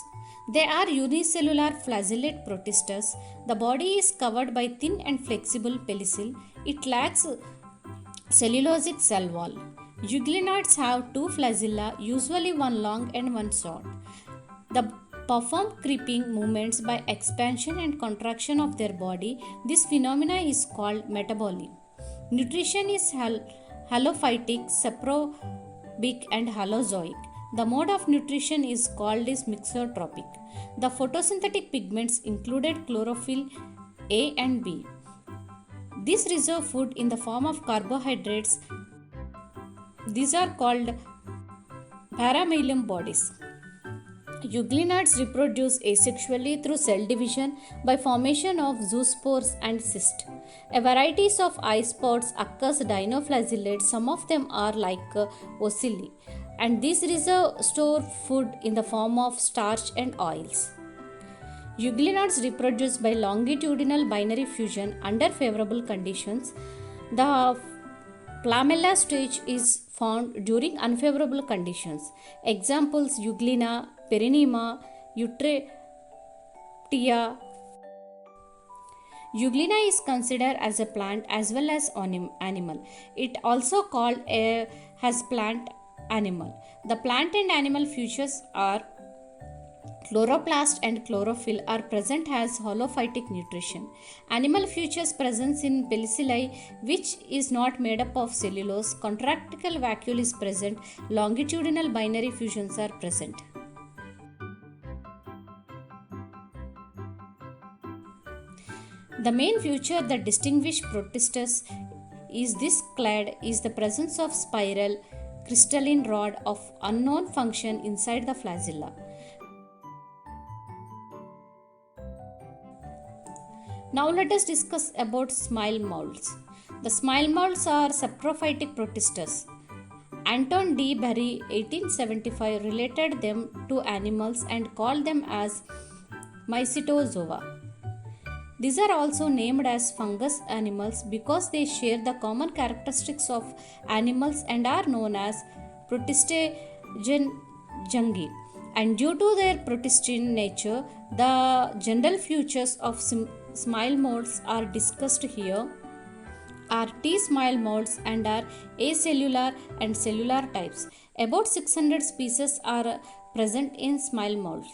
They are unicellular flagellate protisters. The body is covered by thin and flexible pellicule. It lacks cellulosic cell wall. Euglenoids have two flagella, usually one long and one short. They perform creeping movements by expansion and contraction of their body. This phenomena is called metabolism. Nutrition is halophytic, saprobic and halozoic. The mode of nutrition is called is mixotropic. The photosynthetic pigments included chlorophyll A and B. These reserve food in the form of carbohydrates. These are called paramammalian bodies. Euglenoids reproduce asexually through cell division by formation of zoospores and cysts. A variety of isopods occurs dinoflagellates. Some of them are like ocelli, and these reserve store food in the form of starch and oils. Euglenoids reproduce by longitudinal binary fusion under favorable conditions. The Plamella stage is found during unfavorable conditions. Examples Euglena, Perennema, Eutreptia. Euglena is considered as a plant as well as animal. It also called as plant animal. The plant and animal features are chloroplast and chlorophyll are present as holophytic nutrition. Animal features presence in pelliculi which is not made up of cellulose. Contractical vacuole is present. Longitudinal binary fusions are present. The main feature that distinguishes Protistus is this clade is the presence of spiral crystalline rod of unknown function inside the flagella. Now let us discuss about smile molds. The smile molds are saprophytic protisters. Anton D. Berry 1875 related them to animals and called them as Mycetozoa. These are also named as fungus animals because they share the common characteristics of animals and are known as protistogengi. And due to their protistine nature, the general features of smile molds are discussed here are T smile molds and are acellular and cellular types. About 600 species are present in smile molds.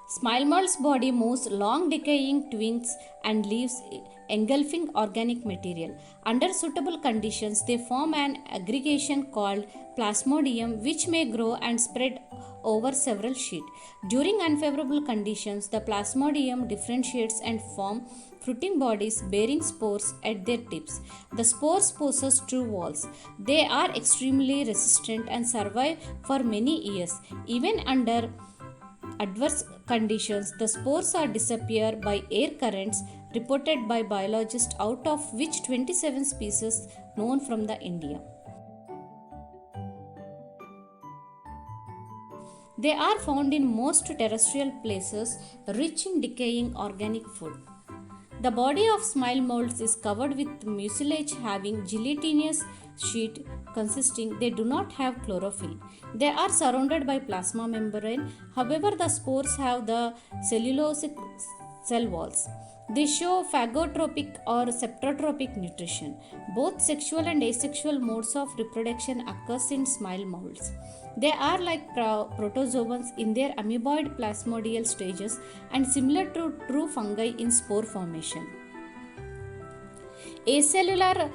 Smile mold's body moves long decaying twigs and leaves engulfing organic material. Under suitable conditions, they form an aggregation called plasmodium which may grow and spread over several sheets. During unfavorable conditions, the plasmodium differentiates and form fruiting bodies bearing spores at their tips. The spores possess true walls. They are extremely resistant and survive for many years. Even under adverse conditions, the spores are disappear by air currents reported by biologists, out of which 27 species known from the India. They are found in most terrestrial places rich in decaying organic food. The body of smile molds is covered with mucilage having gelatinous sheet consisting. They do not have chlorophyll. They are surrounded by plasma membrane. However, the spores have the cellulosic cell walls. They show phagotropic or septotropic nutrition. Both sexual and asexual modes of reproduction occurs in smile molds. They are like protozoans in their amoeboid plasmodial stages and similar to true fungi in spore formation. Acellular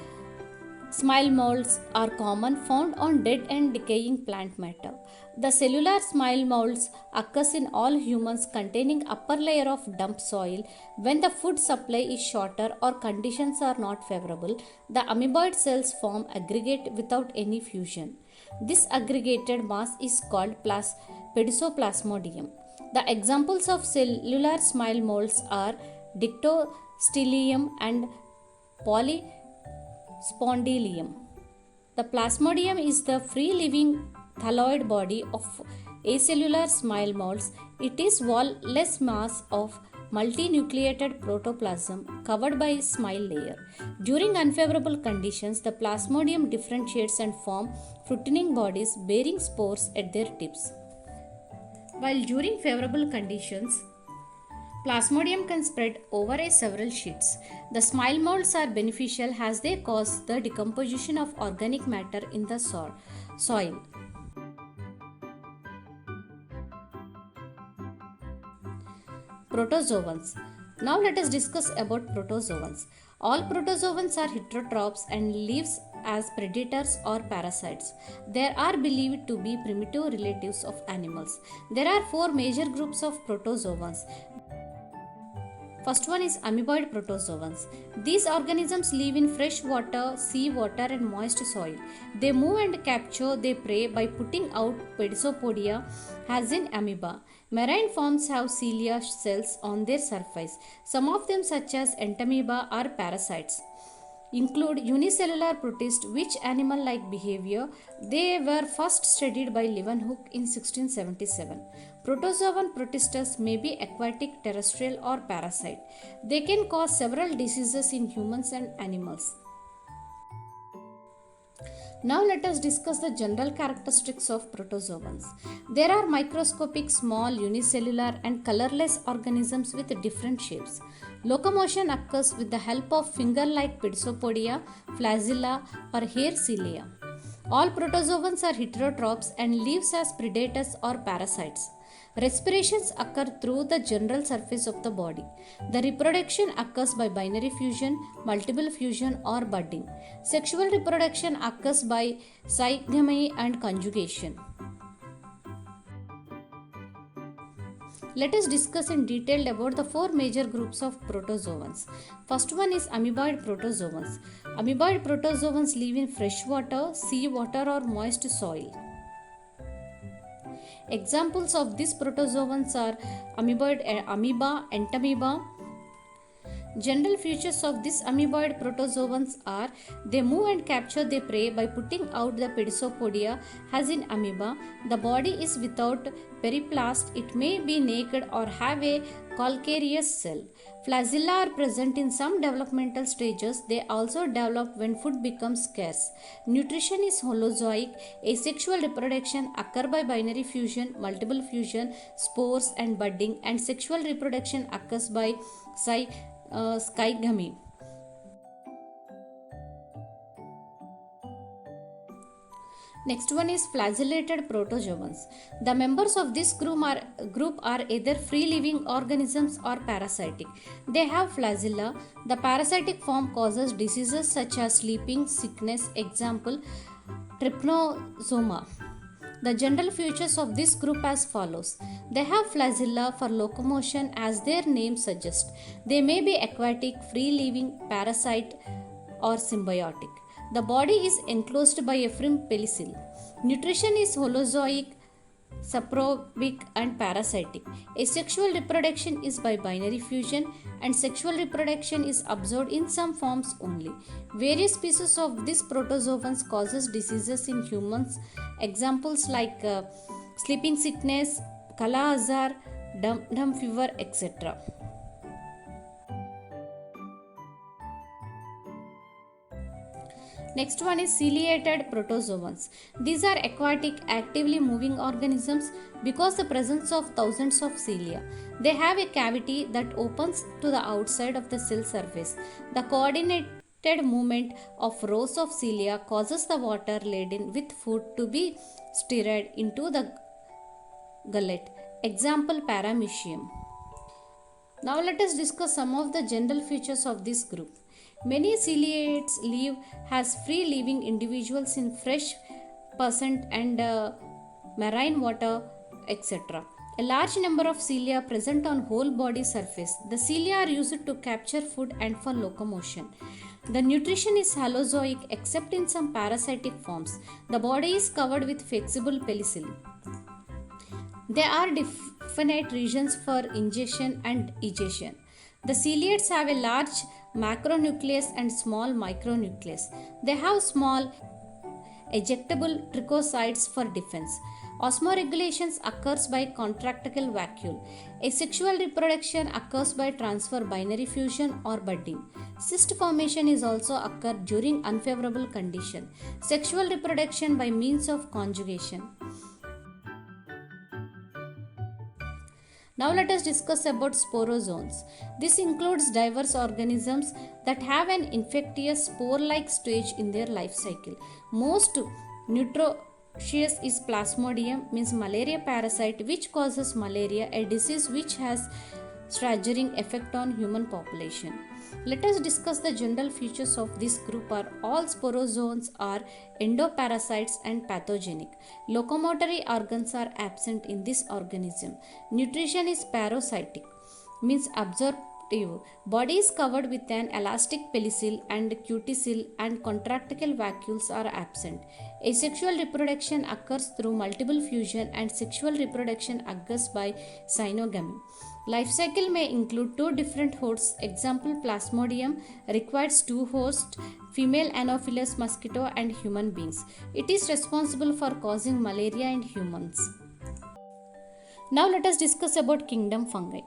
smile molds are common, found on dead and decaying plant matter. The cellular smile molds occurs in all humans containing upper layer of dump soil. When the food supply is shorter or conditions are not favorable, the amoeboid cells form aggregate without any fusion. This aggregated mass is called pedicoplasmodium. The examples of cellular smile molds are Dictyostelium and Polyspondylium. The plasmodium is the free living thalloid body of acellular smile molds. It is wall-less mass of multinucleated protoplasm covered by smile layer. During unfavorable conditions, the plasmodium differentiates and form fruiting bodies bearing spores at their tips. While during favorable conditions, Plasmodium can spread over several sheets. The smile molds are beneficial as they cause the decomposition of organic matter in the soil. Protozoans. Now let us discuss about protozoans. All protozoans are heterotrophs and live as predators or parasites. They are believed to be primitive relatives of animals. There are four major groups of protozoans. First one is amoeboid protozoans. These organisms live in fresh water, sea water and moist soil. They move and capture their prey by putting out pedicopodia as in amoeba. Marine forms have cilia cells on their surface. Some of them such as entamoeba are parasites. Include unicellular protist, which animal-like behavior. They were first studied by Leeuwenhoek in 1677. Protozoan protists may be aquatic, terrestrial or parasite. They can cause several diseases in humans and animals. Now let us discuss the general characteristics of protozoans. There are microscopic, small, unicellular and colorless organisms with different shapes. Locomotion occurs with the help of finger-like pedicopodia, flagella or hair cilia. All protozoans are heterotrophs and live as predators or parasites. Respirations occur through the general surface of the body. The reproduction occurs by binary fusion, multiple fusion or budding. Sexual reproduction occurs by zygamy and conjugation. Let us discuss in detail about the four major groups of protozoans. First one is amoeboid protozoans. Amoeboid protozoans live in fresh water, sea water or moist soil. Examples of these protozoans are amoeba, entamoeba. General features of these amoeboid protozoans are they move and capture their prey by putting out the pedicopodia as in amoeba. The body is without periplast. It may be naked or have a calcareous cell. Flagella are present in some developmental stages. They also develop when food becomes scarce. Nutrition is holozoic. Asexual reproduction occurs by binary fusion, multiple fusion, spores and budding, and sexual reproduction occurs by zygamy. Next one is flagellated protozoans. The members of this group are either free living organisms or parasitic. They have flagella. The parasitic form causes diseases such as sleeping sickness, example trypanosoma. The general features of this group as follows. They have flagella for locomotion as their name suggests. They may be aquatic, free living, parasite or symbiotic. The body is enclosed by a firm pellicule. Nutrition is holozoic, saprobic and parasitic. Asexual reproduction is by binary fusion and sexual reproduction is observed in some forms only. Various species of these protozoans causes diseases in humans. Examples like sleeping sickness, Kala Azar, dum fever, etc. Next one is ciliated protozoans. These are aquatic, actively moving organisms because the presence of thousands of cilia. They have a cavity that opens to the outside of the cell surface. The coordinated movement of rows of cilia causes the water laden with food to be steroid into the gullet. Example, paramecium. Now let us discuss some of the general features of this group. Many ciliates live as free living individuals in fresh percent and marine water, etc. A large number of cilia present on whole body surface. The cilia are used to capture food and for locomotion. The nutrition is halozoic except in some parasitic forms. The body is covered with flexible pelliculi. There are definite regions for ingestion and egestion. The ciliates have a large macronucleus and small micronucleus. They have small ejectable trichocytes for defense. Osmoregulation occurs by contractile vacuole. Asexual reproduction occurs by transfer binary fusion or budding. Cyst formation is also occurred during unfavorable condition. Sexual reproduction by means of conjugation. Now let us discuss about sporozoans. This includes diverse organisms that have an infectious spore-like stage in their life cycle. Most nutritious is Plasmodium, means malaria parasite, which causes malaria, a disease which has staggering effect on human population. Let us discuss the general features of this group. All sporozoans are endoparasites and pathogenic. Locomotory organs are absent in this organism. Nutrition is parasitic, means absorptive. Body is covered with an elastic pellicule and cuticule and contractile vacuoles are absent. Asexual reproduction occurs through multiple fusion and sexual reproduction occurs by synogamy. Life cycle may include two different hosts. Example, Plasmodium requires two hosts, female Anopheles mosquito and human beings. It is responsible for causing malaria in humans. Now let us discuss about kingdom fungi.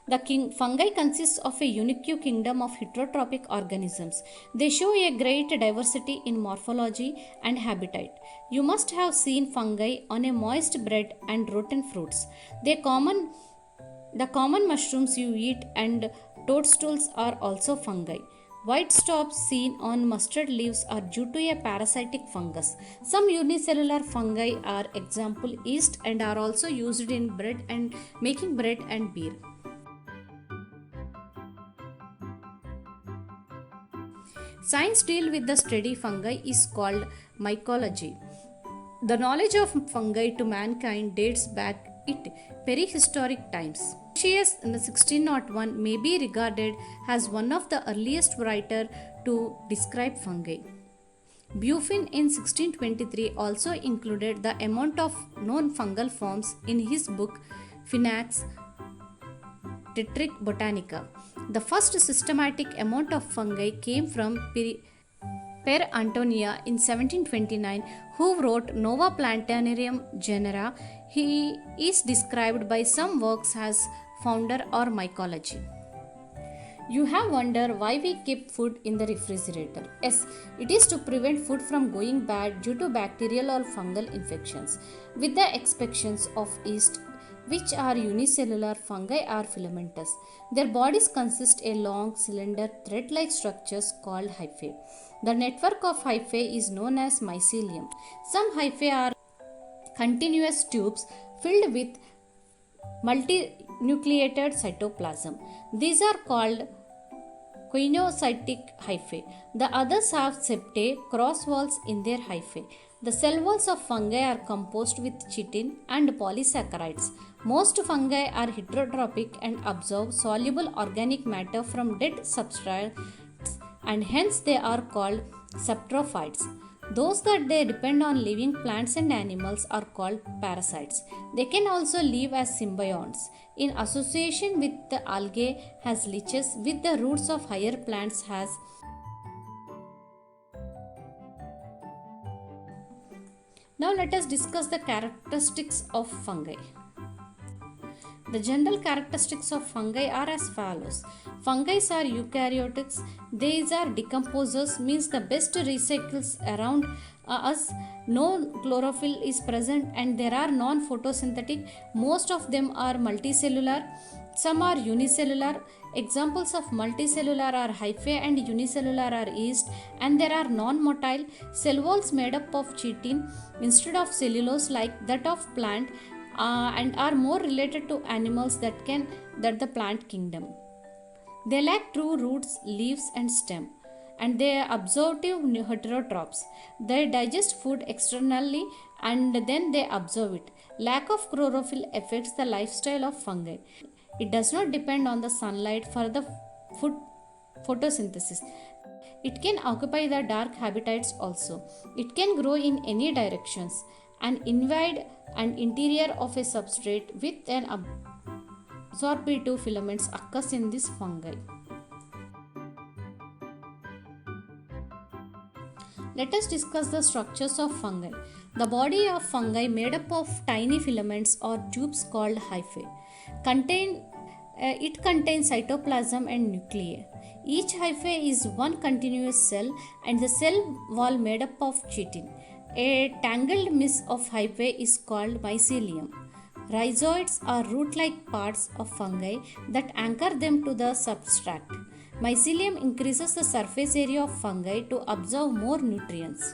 The fungi consists of a unique kingdom of heterotrophic organisms. They show a great diversity in morphology and habitat. You must have seen fungi on a moist bread and rotten fruits. The common mushrooms you eat and toadstools are also fungi. White stops seen on mustard leaves are due to a parasitic fungus. Some unicellular fungi are example yeast and are also used in bread and making bread and beer. Science deal with the study fungi is called mycology. The knowledge of fungi to mankind dates back it prehistoric times. Linnaeus in 1601 may be regarded as one of the earliest writers to describe fungi. Buffon in 1623 also included the amount of known fungal forms in his book Finax Tetraic Botanica. The first systematic amount of fungi came from Per Antonia in 1729, who wrote Nova Plantarum Genera. He is described by some works as founder or mycology. You have wondered why we keep food in the refrigerator. Yes, it is to prevent food from going bad due to bacterial or fungal infections. With the exceptions of yeast, which are unicellular, fungi are filamentous. Their bodies consist of long, cylinder, thread-like structures called hyphae. The network of hyphae is known as mycelium. Some hyphae are continuous tubes filled with multinucleated cytoplasm. These are called choanocytic hyphae. The others have septae, cross walls in their hyphae. The cell walls of fungi are composed with chitin and polysaccharides. Most fungi are heterotrophic and absorb soluble organic matter from dead substrates, and hence they are called saprophytes. Those that they depend on living plants and animals are called parasites. They can also live as symbionts in association with the algae as leeches, with the roots of higher plants as Now let us discuss the characteristics of fungi. The general characteristics of fungi are as follows. Fungi are eukaryotes. These are decomposers, means the best recycles around as no chlorophyll is present and there are non photosynthetic. Most of them are multicellular, some are unicellular. Examples of multicellular are hyphae and unicellular are yeast, and there are non-motile cell walls made up of chitin instead of cellulose like that of plant, and are more related to animals that the plant kingdom. They lack true roots, leaves, and stem, and they are absorptive heterotrophs. They digest food externally and then they absorb it. Lack of chlorophyll affects the lifestyle of fungi. It does not depend on the sunlight for the food photosynthesis. It can occupy the dark habitats also. It can grow in any directions and invade an interior of a substrate with an absorptive filaments occurs in this fungi. Let us discuss the structures of fungi. The body of fungi made up of tiny filaments or tubes called hyphae. It contains cytoplasm and nuclei. Each hyphae is one continuous cell and the cell wall made up of chitin. A tangled mass of hyphae is called mycelium. Rhizoids are root-like parts of fungi that anchor them to the substrate. Mycelium increases the surface area of fungi to absorb more nutrients.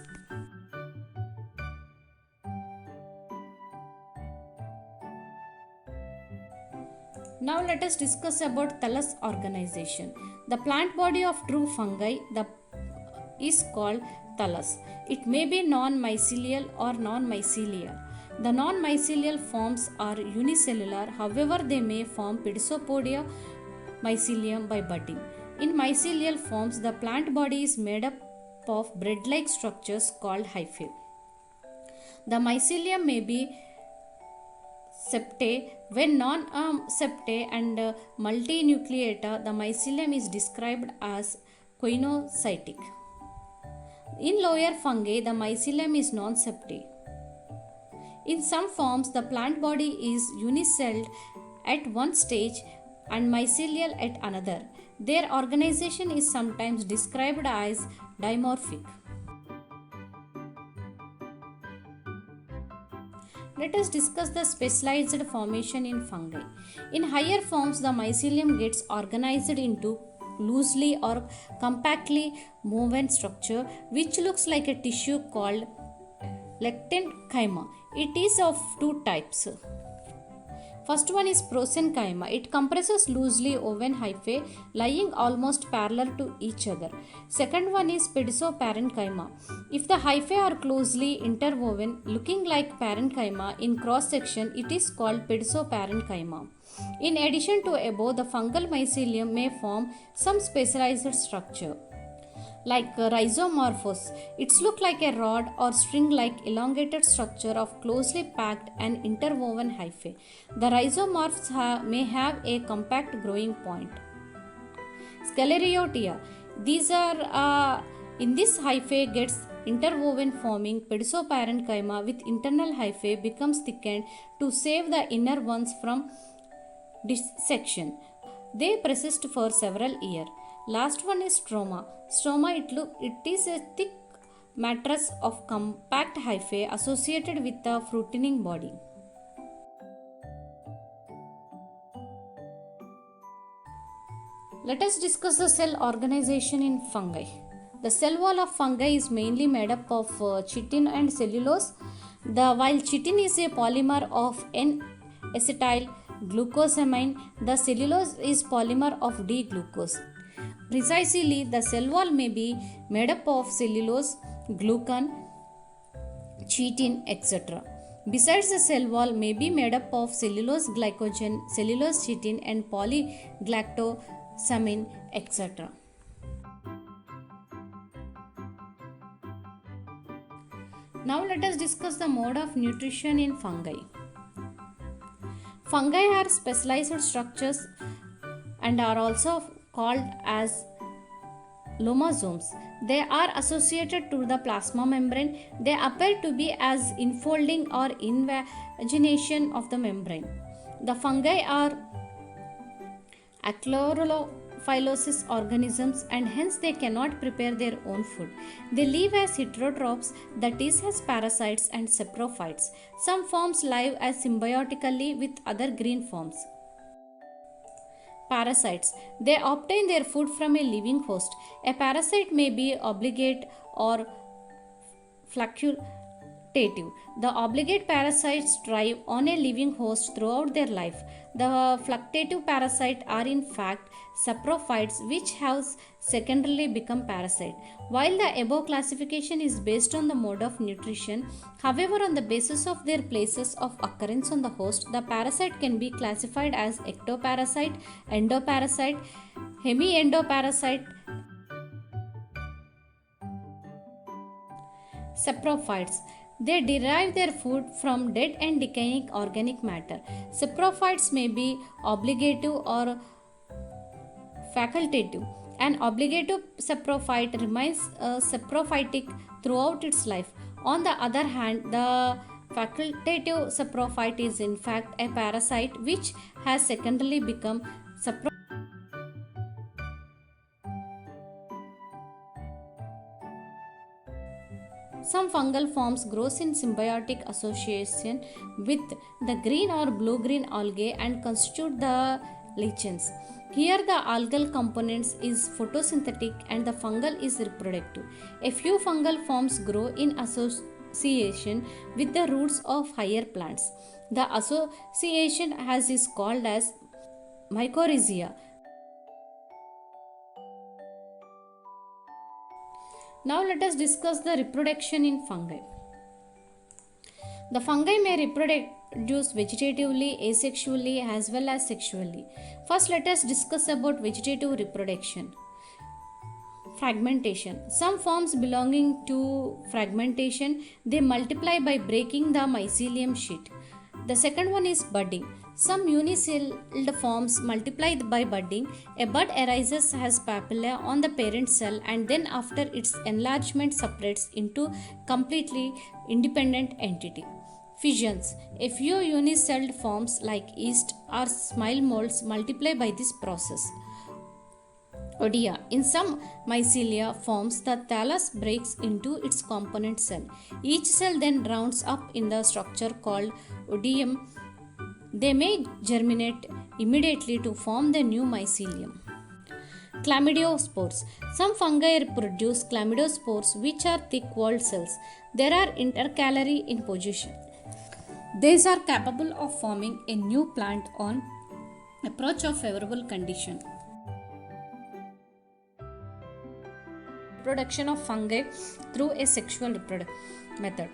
Now let us discuss about thallus organization. The plant body of true fungi is called thallus. It may be non-mycelial or non-mycelial. The non-mycelial forms are unicellular, however they may form Pedisopodia mycelium by budding. In mycelial forms, the plant body is made up of bread-like structures called hyphae. The mycelium may be septae. When non-septae and multinucleata, the mycelium is described as coinocytic. In lower fungi, the mycelium is non-septate. In some forms, the plant body is unicelled at one stage and mycelial at another. Their organization is sometimes described as dimorphic. Let us discuss the specialized formation in fungi. In higher forms, the mycelium gets organized into loosely or compactly woven structure which looks like a tissue called lectenchima. It is of two types. First one is prosenchima. It compresses loosely woven hyphae lying almost parallel to each other. Second one is pedisoparenchyma. If the hyphae are closely interwoven, looking like parenchyma in cross section, it is called pedisoparenchyma. In addition to above, the fungal mycelium may form some specialized structure like rhizomorphos. It's look like a rod or string-like elongated structure of closely packed and interwoven hyphae. The rhizomorphs may have a compact growing point. Sclerotia. These are in this hyphae gets interwoven forming pedisoparenchyma with internal hyphae becomes thickened to save the inner ones from dissection. They persist for several years. Last one is stroma. Stroma, it is a thick matrix of compact hyphae associated with the fruiting body. Let us discuss the cell organization in fungi. The cell wall of fungi is mainly made up of chitin and cellulose. While chitin is a polymer of N-acetyl glucosamine, the cellulose is polymer of D-glucose. Precisely, the cell wall may be made up of cellulose, glucan, chitin, etc. Besides, the cell wall may be made up of cellulose glycogen, cellulose chitin and polygalactosamine, etc. Now let us discuss the mode of nutrition in fungi. Fungi are specialized structures and are also called as lomosomes. They are associated to the plasma membrane. They appear to be as infolding or invagination of the membrane. The fungi are achlorophylls phylosis organisms and hence they cannot prepare their own food. They live as heterotrophs, that is, as parasites and saprophytes. Some forms live as symbiotically with other green forms. Parasites. They obtain their food from a living host. A parasite may be obligate or facultative. The obligate parasites thrive on a living host throughout their life. The facultative parasites are in fact saprophytes which have secondarily become parasite. While the above classification is based on the mode of nutrition, however, on the basis of their places of occurrence on the host, the parasite can be classified as ectoparasite, endoparasite, hemiendoparasite, saprophytes. They derive their food from dead and decaying organic matter. Saprophytes may be obligative or facultative. An obligative saprophyte remains saprophytic throughout its life. On the other hand, the facultative saprophyte is in fact a parasite which has secondarily become saprophytic. Some fungal forms grows in symbiotic association with the green or blue-green algae and constitute the lichens. Here the algal components is photosynthetic and the fungal is reproductive. A few fungal forms grow in association with the roots of higher plants. The association is called as mycorrhizae. Now let us discuss the reproduction in fungi. The fungi may reproduce vegetatively, asexually as well as sexually. First let us discuss about vegetative reproduction. Fragmentation. Some forms belonging to fragmentation, they multiply by breaking the mycelium sheet. The second one is budding. Some unicelled forms multiply by budding. A bud arises as papilla on the parent cell and then after its enlargement separates into completely independent entity. Fissions. A few unicelled forms like yeast or smile molds multiply by this process. Odia. In some mycelia forms, the thallus breaks into its component cell. Each cell then rounds up in the structure called odium. They may germinate immediately to form the new mycelium. Chlamydospores. Some fungi produce chlamydospores which are thick-walled cells. They are intercalary in position. These are capable of forming a new plant on approach of favorable condition. Reproduction of fungi through a sexual method.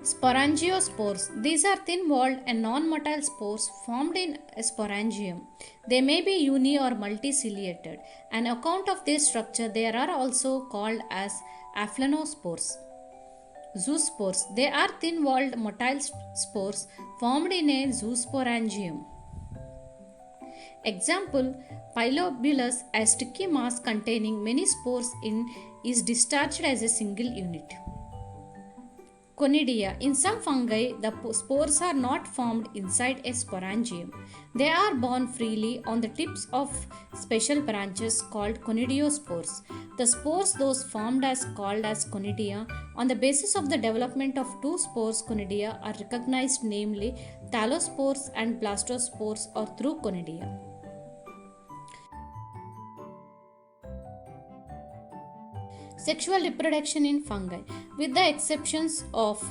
Sporangiospores. These are thin-walled and non-motile spores formed in a sporangium. They may be uni or multiciliated. On account of their structure, they are also called as aphlenospores. Zoospores. They are thin-walled motile spores formed in a zoosporangium. Example, Pilobulus, a sticky mass containing many spores is discharged as a single unit. Conidia. In some fungi, the spores are not formed inside a sporangium. They are borne freely on the tips of special branches called conidiospores. The spores those formed as called as conidia. On the basis of the development of two spores, conidia are recognized, namely thallospores and blastospores, or through conidia. Sexual reproduction in fungi. With the exceptions of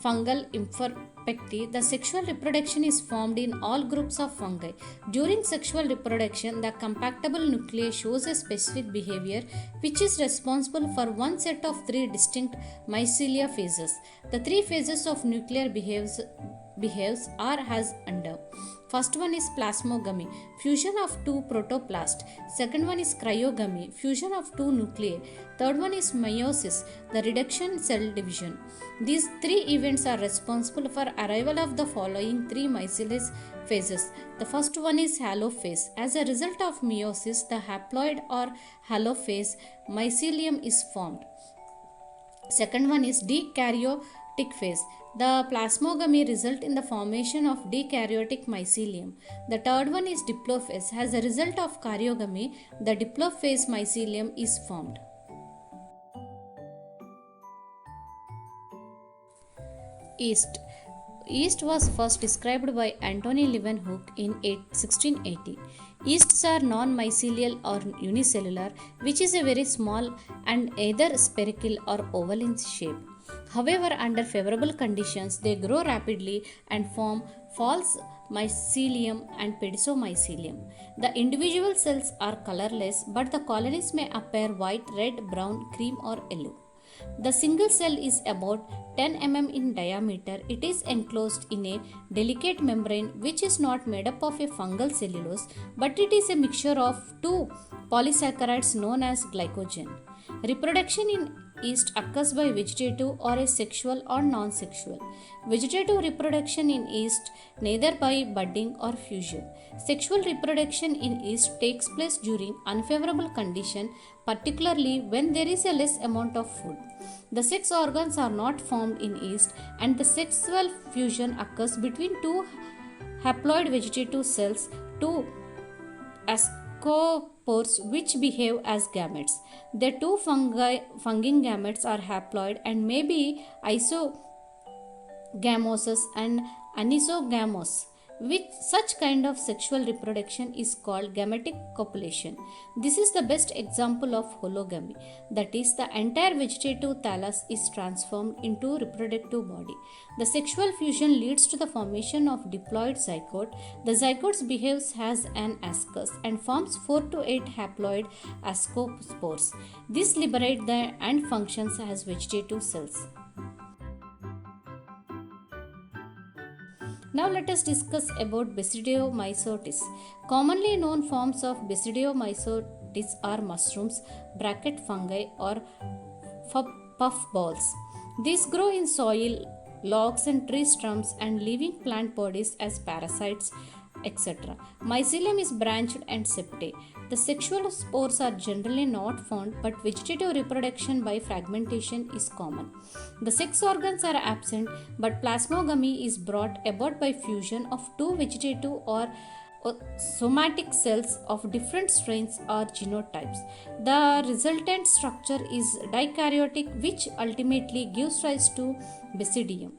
fungal imperfecti, the sexual reproduction is formed in all groups of fungi. During sexual reproduction, the compactable nucleus shows a specific behavior which is responsible for one set of three distinct mycelia phases. The three phases of nuclear behaves are as under. First one is plasmogamy, fusion of two protoplasts. Second one is cryogamy, fusion of two nuclei. Third one is meiosis, the reduction cell division. These three events are responsible for arrival of the following three mycelial phases. The first one is halo phase. As a result of meiosis, the haploid or halo phase mycelium is formed. Second one is eukaryotic phase. The plasmogamy result in the formation of dikaryotic mycelium. The third one is diplophase. As a result of karyogamy, the diplophase mycelium is formed. Yeast. Yeast was first described by Antony Leeuwenhoek in 1680. Yeasts are non-mycelial or unicellular, which is a very small and either spherical or oval in shape. However, under favorable conditions, they grow rapidly and form false mycelium and pedicomycelium. The individual cells are colorless, but the colonies may appear white, red, brown, cream, or yellow. The single cell is about 10 mm in diameter. It is enclosed in a delicate membrane which is not made up of a fungal cellulose, but it is a mixture of two polysaccharides known as glycogen. Reproduction in yeast occurs by vegetative or a sexual or non-sexual. Vegetative reproduction in yeast neither by budding or fusion. Sexual reproduction in yeast takes place during unfavorable condition, particularly when there is a less amount of food. The sex organs are not formed in yeast, and the sexual fusion occurs between two haploid vegetative cells, two ascospores which behave as gametes. The two fungine gametes are haploid and may be isogamous and anisogamous. With such kind of sexual reproduction is called gametic copulation. This is the best example of hologamy, that is, the entire vegetative thallus is transformed into reproductive body. The sexual fusion leads to the formation of diploid zygote. The zygote behaves as an ascus and forms 4 to 8 haploid ascospores. This liberate the and functions as vegetative cells. Now let us discuss about basidiomycetes. Commonly known forms of basidiomycetes are mushrooms, bracket fungi, or puffballs. These grow in soil, logs and tree stumps and living plant bodies as parasites, etc. Mycelium is branched and septate. The sexual spores are generally not found, but vegetative reproduction by fragmentation is common. The sex organs are absent, but plasmogamy is brought about by fusion of two vegetative or somatic cells of different strains or genotypes. The resultant structure is dikaryotic, which ultimately gives rise to basidium.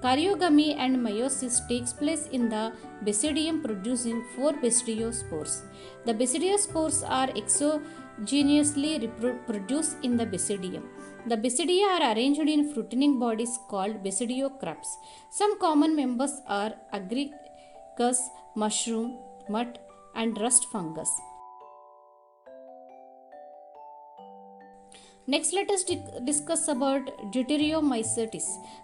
Karyogamy and meiosis takes place in the basidium, producing 4 basidiospores. The basidiospores are exogenously produced in the basidium. The basidia are arranged in fruiting bodies called basidiocrabs. Some common members are agaricus, mushroom, mud, and rust fungus. Next, let us discuss about deuteriomycetes,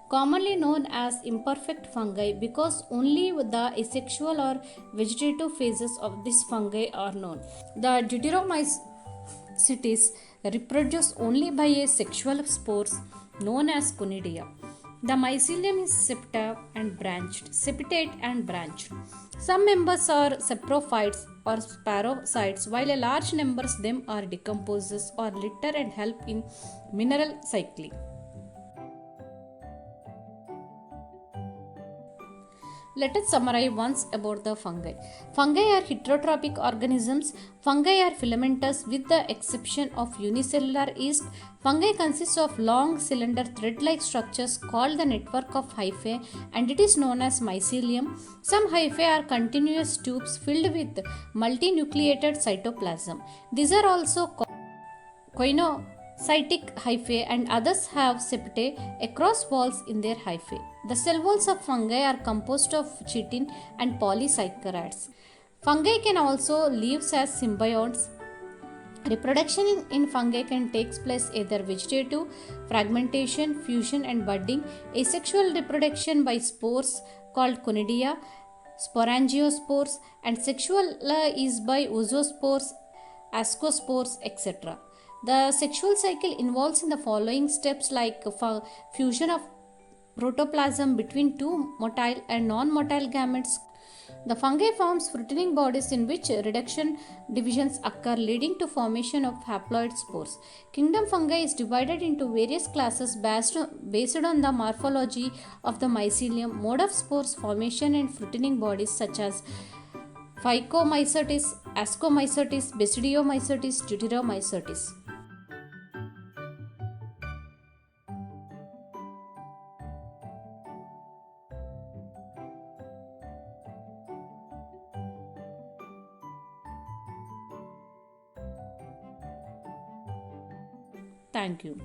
commonly known as imperfect fungi because only the asexual or vegetative phases of this fungi are known. The deuteromycetes reproduce only by a sexual spores known as conidia. The mycelium is septate and branched. Some members are saprophytes or sparocytes, while a large number of them are decomposers or litter and help in mineral cycling. Let us summarize once about the fungi. Fungi are heterotrophic organisms. Fungi are filamentous with the exception of unicellular yeast. Fungi consists of long cylinder thread-like structures called the network of hyphae, and it is known as mycelium. Some hyphae are continuous tubes filled with multinucleated cytoplasm. These are also coinocytic hyphae, and others have septate across walls in their hyphae. The cell walls of fungi are composed of chitin and polysaccharides. Fungi can also live as symbionts. Reproduction in fungi can take place either vegetative, fragmentation, fusion and budding, asexual reproduction by spores called conidia, sporangiospores, and sexual is by oozospores, ascospores, etc. The sexual cycle involves in the following steps like fusion of protoplasm between two motile and non-motile gametes The fungi forms fruiting bodies in which reduction divisions occur, leading to formation of haploid spores. Kingdom fungi is divided into various classes based on the morphology of the mycelium, mode of spores formation, and fruiting bodies such as Phycomycetes, Ascomycetes, Basidiomycetes, Deuteromycetes. Thank you.